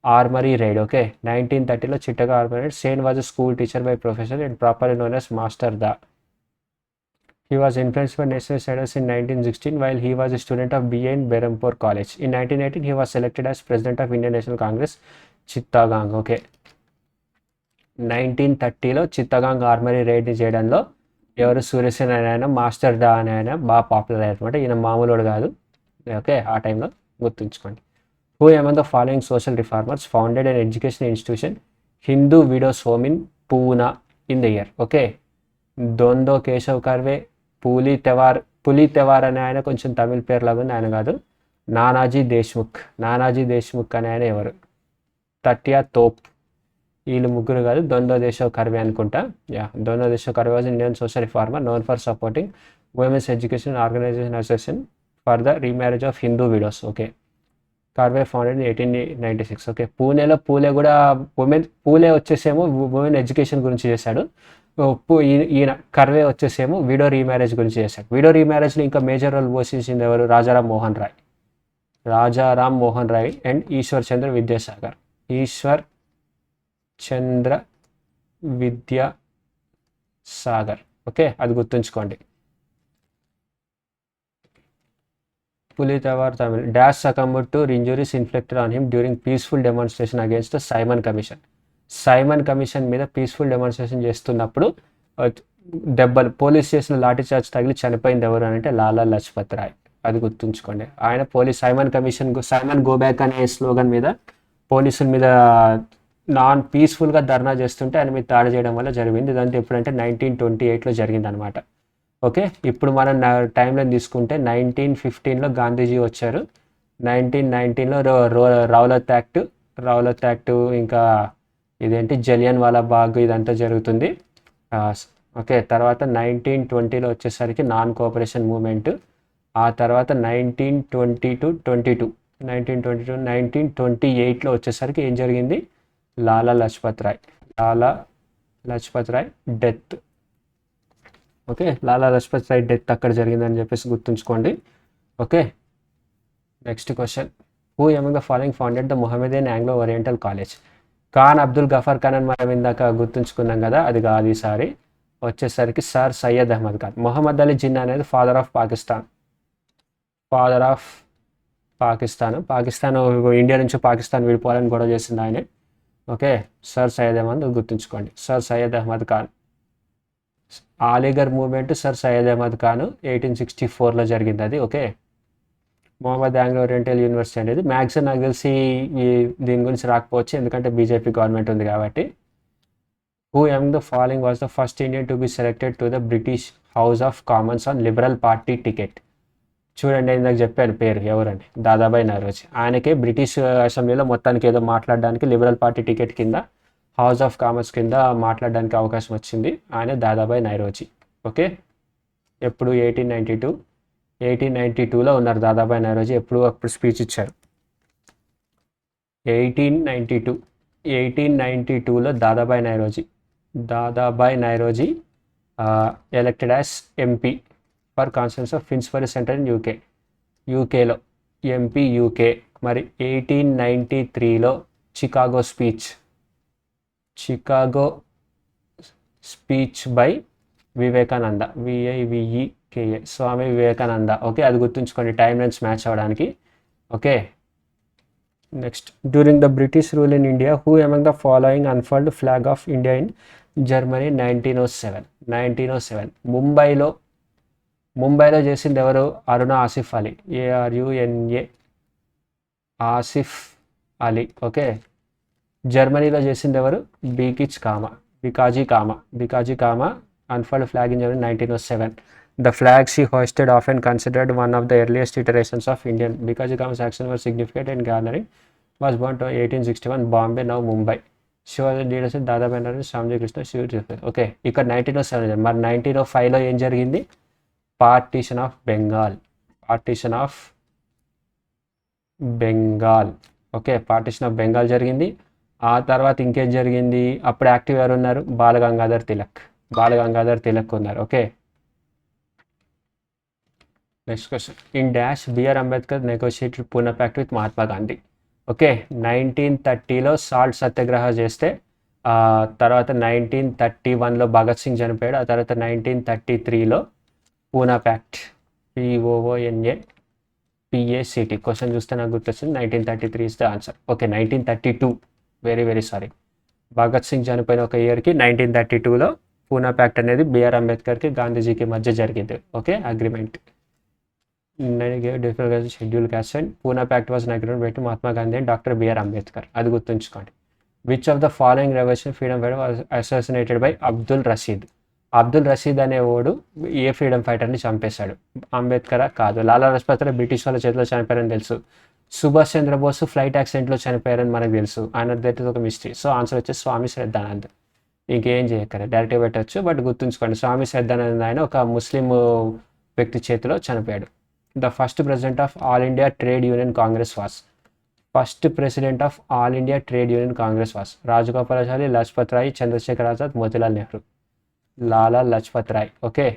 armoury raid. Okay, 1930లో Chittagong armoury raid. Sen was a school teacher by professor and properly known as master da. He was influenced by national status in 1916 while he was a student of BA in Berhampur College. In 1918, he was selected as president of Indian National Congress, Chittagong. Okay, 1930లో Chittagong armoury రైడ్ని చేయడంలో ఎవరు? సూర్యసేన అనే ఆయన, master దా అనే ఆయన బాగా popular అయ్యారు అనమాట. ఈయన మామూలుడు కాదు. ఓకే, ఆ టైంలో గుర్తుంచుకోండి. Who among the following social reformers founded an educational institution, Hindu Widows Home in Pune in the year? Okay, దొందో Keshav Karve, పులి తెవార్ అనే ఆయన కొంచెం తమిళ పేరు లాగా ఉంది, ఆయన కాదు. నానాజీ దేశ్ముఖ్ అనే ఆయన ఎవరు? తట్యా తోప్, వీళ్ళు ముగ్గురు కాదు. దొందో దేశవ్ కర్వే అనుకుంటా. Dhondo Keshav Karve was Indian social reformer known for supporting women's education organisation association for the remarriage of Hindu widows. Okay, Karve founded in 1896. Okay, పూణేలో పూలే కూడా పూలే వచ్చేసేమో ఉమెన్ ఎడ్యుకేషన్ గురించి చేశాడు. ఈయన కర్వే వచ్చేసేమో విడో రీమ్యారేజ్ గురించి చేశాడు. విడో రీమ్యారేజ్లో ఇంకా మేజర్ రోల్ పోషించింది ఎవరు? రాజారాం మోహన్ రాయ్ అండ్ ఈశ్వర్ చంద్ర విద్యాసాగర్. ఈశ్వర్ చంద్ర విద్యాసాగర్. ఓకే, అది గుర్తుంచుకోండి. Pulithevar Tamil dash succumbed to injuries inflicted on him during peaceful demonstration against the Simon commission మీద పీస్ఫుల్ డెమాన్స్ట్రేషన్ చేస్తున్నప్పుడు దెబ్బలు పోలీస్ స్టేషన్ లాఠీ చార్జ్ తగిలి చనిపోయింది ఎవరు అని అంటే లాలా లజపత్ రాయ్. అది గుర్తుంచుకోండి. ఆయన సైమన్ గో బ్యాక్ అనే స్లోగన్ మీద పోలీసుల మీద నాన్ పీస్ఫుల్గా ధర్నా చేస్తుంటే ఆయన మీద దాడి చేయడం వల్ల జరిగింది. ఇదంతా ఎప్పుడంటే 1928లో జరిగింది అనమాట. ఓకే, ఇప్పుడు మనం టైంలో తీసుకుంటే 1915లో గాంధీజీ వచ్చారు. 1919లో రౌలత్ యాక్ట్ ఇంకా ఇదేంటి జలియన్ వాలా బాగ్ ఇదంతా జరుగుతుంది. ఓకే, తర్వాత 1920లో వచ్చేసరికి నాన్ కోఆపరేషన్ మూమెంట్. ఆ తర్వాత 1928లో వచ్చేసరికి ఏం జరిగింది? Lala Lajpat Rai death. Okay, Lala Lajpat Rai death అక్కడ జరిగిందని చెప్పేసి గుర్తుంచుకోండి. Okay, next question. Who among the following founded the Mohammedan Anglo Oriental college? Khan Abdul Ghaffar Khan అని మనం ఇందాక గుర్తుంచుకున్నాం కదా, అది కాదు ఈసారి వచ్చేసరికి సర్ సయ్యద్ అహ్మద్ ఖాన్. మొహమ్మద్ అలీ జిన్నా అనేది ఫాదర్ ఆఫ్ పాకిస్తాన్ ఇండియా నుంచి పాకిస్తాన్ విడిపోవాలని గొడవ చేసింది ఆయన. ఓకే, సర్ సయ్యద్ అహ్మద్ గుర్తుంచుకోండి. Sir Syed Ahmed Khan. Aligarh movement sir Syed Ahmed Khan 1864లో జరిగింది అది. Okay, Mohammed Anglo Oriental University అనేది మ్యాక్సిమం నాకు తెలిసి దీని గురించి రాకపోవచ్చు, ఎందుకంటే బీజేపీ గవర్నమెంట్ ఉంది కాబట్టి. Who among the following was the first Indian to be selected to the British house of Commons on liberal party ticket? చూడండి, ఇందాక చెప్పాను పేరు ఎవరండి, దాదాబాయి నౌరోజీ. ఆయనకే బ్రిటిష్ అసెంబ్లీలో మొత్తానికి ఏదో మాట్లాడడానికి లిబరల్ పార్టీ టికెట్ కింద హౌస్ ఆఫ్ కామన్స్ కింద మాట్లాడడానికి అవకాశం వచ్చింది. ఆయన దాదాబాయి నౌరోజీ. ఓకే, ఎప్పుడు 1892లో ఉన్నారు దాదాబాయి నౌరోజీ. అప్పుడు స్పీచ్ ఇచ్చారు 1892లో Dadabhai Naoroji elected as MP for constituency of Finsbury centre in యూకేలో ఎంపీ యూకే. మరి 1893లో Chicago speech by Vivekananda, VIVEKA, Swami Vivekananda. Okay, అది గుర్తుంచుకోండి టైం లైన్స్ మ్యాచ్ అవ్వడానికి. Okay, next. During the British rule in India who among the following unfurled flag of India in Germany 1907? ముంబైలో చేసింది ఎవరు? Aruna Asaf Ali, ARUNA Asaf Ali. Okay, జర్మనీలో చేసింది ఎవరు? Bhikaji Cama unfurled flag in January 1907. The flag she hoisted, often considered one of the earliest iterations of Indian Bikaji Kama's actions were significant in garnering, was born in 1861, Bombay, now Mumbai. She was the leader of Dadabhai Naoroji, Shyamji Krishna, Shivaji. Okay, ఇక్కడ 1907. మరి 1905లో ఏం జరిగింది? Partition of Bengal. Okay, partition of Bengal జరిగింది. ఆ తర్వాత ఇంకేం జరిగింది? అప్పుడు యాక్టివ్ ఎవరు ఉన్నారు? బాలగంగాధర్ తిలక్ ఉన్నారు. Okay, next question. In dash BR Ambedkar negotiated Poona pact with Mahatma Gandhi? Okay, 1930లో సాల్ట్ సత్యాగ్రహ చేస్తే తర్వాత 1931లో భగత్ సింగ్ చనిపోయాడు. ఆ తర్వాత 1933లో పూనా ప్యాక్ట్, POONAPACT. క్వశ్చన్ చూస్తే నాకు గుర్తొచ్చింది 1933 is the answer. Okay, 1932, very sorry. Bhagat Singh చనిపోయిన ఒక ఇయర్కి 1932లో పూనా ప్యాక్ట్ అనేది బిఆర్ అంబేద్కర్కి గాంధీజీకి మధ్య జరిగింది. Okay, agreement. Schedule caste and Poona pact was agreement between Mahatma Gandhi and doctor BR Ambedkar. అది గుర్తుంచుకోండి. Which of the following revolution freedom fighter was assassinated by Abdul Rashid అనేవాడు ఏ ఫ్రీడమ్ ఫైటర్ని చంపేశాడు? అంబేద్కర్ కాదు. లాలా లజపత్ రాయ్ బ్రిటిష్ వాళ్ళ చేతిలో చనిపోయారని తెలుసు. సుభాష్ చంద్రబోస్ ఫ్లైట్ యాక్సిడెంట్లో చనిపోయారని మనకు తెలుసు. ఆయన దగ్గర ఒక మిస్టరీ. సో ఆన్సర్ వచ్చేసి స్వామి శ్రద్ధానంద్. ఇంకేం చేయక్కర్లేదు, డైరెక్ట్గా పెట్టచ్చు. బట్ గుర్తుంచుకోండి, స్వామి శ్రద్ధానంద్ ఆయన ఒక ముస్లిం వ్యక్తి చేతిలో చనిపోయాడు. The first president of All India trade union Congress was? First president of All India trade union Congress was Rajagopalachari, Lajpat Rai, Chandrashekhar Azad, Motilal Nehru. Lala Lajpat Rai. Okay.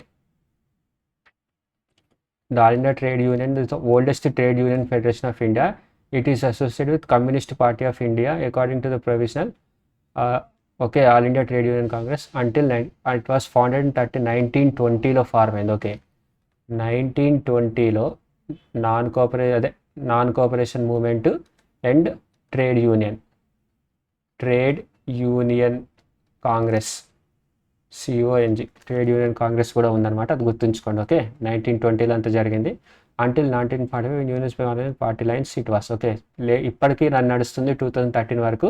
The All India Trade Union is the oldest trade union federation of India. It is associated with Communist Party of India according to the provisional. Okay, All India Trade Union Congress until it was founded in 1920లో form అయింది. Okay, 1920లో non cooperation movement and trade union Congress, CONG, trade union Congress కూడా ఉందన్నమాట, అది గుర్తుంచుకోండి. Okay, 1920లో అంతా జరిగింది. Until 1945 union party lines it was. Okay, ఇప్పటికీ రన్ నడుస్తుంది 2013 వరకు.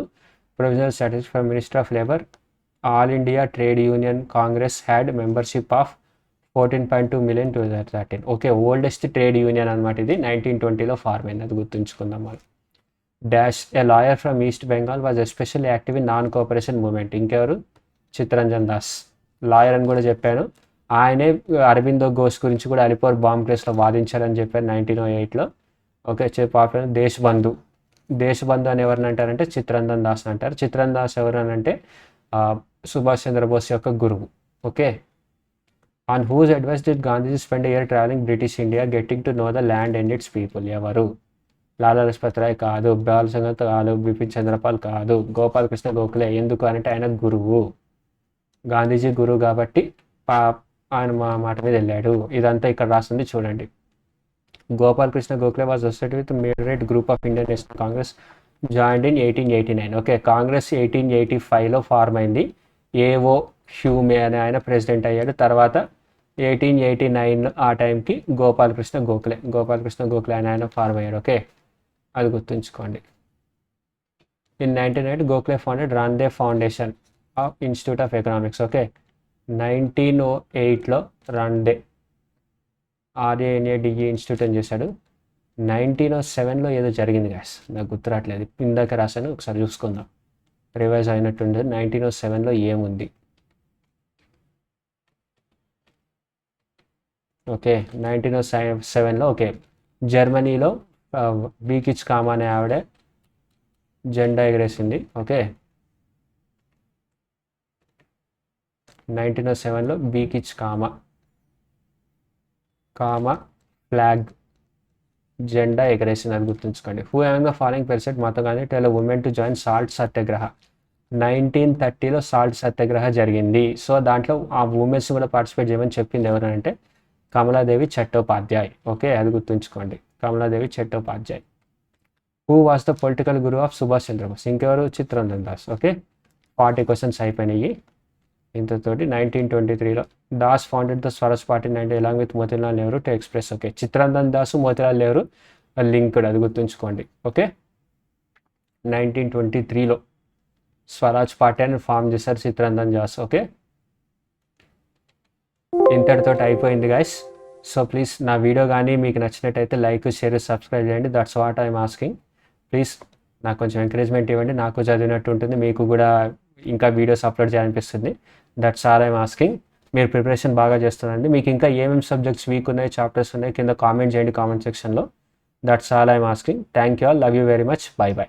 Provisional strategy for minister of labour. All India trade union Congress had membership of 14.2 million 2013. Okay, oldest trade union అనమాట ఇది. 1920లో ఫార్మ్ అయింది, అది గుర్తుంచుకుందాం మనం. Dash A lawyer from east Bengal was especially active in non cooperation movement. ఇంకెవరు? Chittaranjan Das, lawyer అని కూడా చెప్పాను. ఆయనే అరబిందో ఘోష్ గురించి కూడా అలిపూర్ బాంబ్ కేసులో వాదించారని చెప్పారు 1908లో. ఓకే, పాపులర్ దేశబంధు అని ఎవరిని అంటారంటే చిత్తరంజన్ దాస్ అంటారు. చిత్తరంజన్ దాస్ ఎవరు అని అంటే సుభాష్ చంద్రబోస్ యొక్క గురువు. Okay, on whose advice did Gandhiji spend year travelling British India getting to know the land and its people. ఎవరు? లాలా లజపత్ రాయ్ కాదు, బాల్ సంగత్ కాదు, బిపిన్ చంద్రపాల్ కాదు, గోపాలకృష్ణ గోఖలే. ఎందుకు అంటే ఆయన గురువు, గాంధీజీ గురువు కాబట్టి ఆయన మా మాట మీద వెళ్ళాడు. ఇదంతా ఇక్కడ రాస్తుంది చూడండి. Gopal Krishna Gokhale was associated with moderate group of Indian National Congress joined in 1889. Okay, Congress 1885లో ఫార్మ్ అయింది. ఏఓ హ్యూమే అనే ఆయన ప్రెసిడెంట్ అయ్యాడు. తర్వాత 1889 ఆ టైంకి గోపాలకృష్ణ గోఖలే అనే ఆయన ఫార్మ్ అయ్యాడు. ఓకే, అది గుర్తుంచుకోండి. In 1908 Gokhale founded Ranade foundation of institute of economics. Okay, 1908లో రాందే RANADE ఇన్స్టిట్యూట్ అని చేశాడు. 1907లో ఏదో జరిగింది గాయస్, నాకు గుర్తురాట్లేదు, ఇందాక రాశాను, ఒకసారి చూసుకుందాం, రివైజ్ అయినట్టుండే. 1907లో ఏముంది? ఓకే, 1907లో ఓకే జర్మనీలో బీకిచ్ కామా అనే ఆవిడ జెండా ఎగరేసింది. ఓకే, 1907లో బీకిచ్ కామా ఫ్లాగ్ జెండా ఎగరేసింది, అది గుర్తుంచుకోండి. Who among the following person Mahatma Gandhi tell women to join salt Satyagraha. 1930లో సాల్ట్ సత్యాగ్రహ జరిగింది. సో దాంట్లో ఆ ఉమెన్స్ కూడా పార్టిసిపేట్ చేయమని చెప్పింది ఎవరంటే కమలాదేవి చట్టోపాధ్యాయ్. ఓకే, అది గుర్తుంచుకోండి, Kamaladevi Chattopadhyay. Who was the political guru of Subhash Chandra Bose? ఇంకెవరు? చిత్తరంజన్ దాస్. ఓకే, 40 క్వశ్చన్స్ అయిపోయినాయి ఇంతతోటి. 1923లో Das founded the Swaraj party along with Motilal Nehru to express. Okay, Chittaranjan Das Motilal Nehru linked, అది గుర్తుంచుకోండి. ఓకే, 1923లో స్వరాజ్ పార్టీ అని ఫామ్ చేశారు చిత్తరంజన్ దాస్. ఓకే, ఇంతటితో అయిపోయింది గైస్. సో ప్లీజ్ నా వీడియో కానీ మీకు నచ్చినట్టయితే లైక్, షేర్, సబ్స్క్రైబ్ చేయండి. That's what I'm asking. Please నాకు కొంచెం ఎంకరేజ్మెంట్ ఇవ్వండి, నాకు చదివినట్టు ఉంటుంది, మీకు కూడా ఇంకా వీడియోస్ అప్లోడ్ చేయాలనిపిస్తుంది. That's all I'm asking. మీరు ప్రిపరేషన్ బాగా చేస్తున్నారండి. మీకు ఇంకా ఏమేమి సబ్జెక్ట్స్ వీక్ ఉన్నాయి, చాప్టర్స్ ఉన్నాయి, కింద కామెంట్ చేయండి కామెంట్ సెక్షన్లో. That's all I'm asking. Thank you all, love you very much, by by.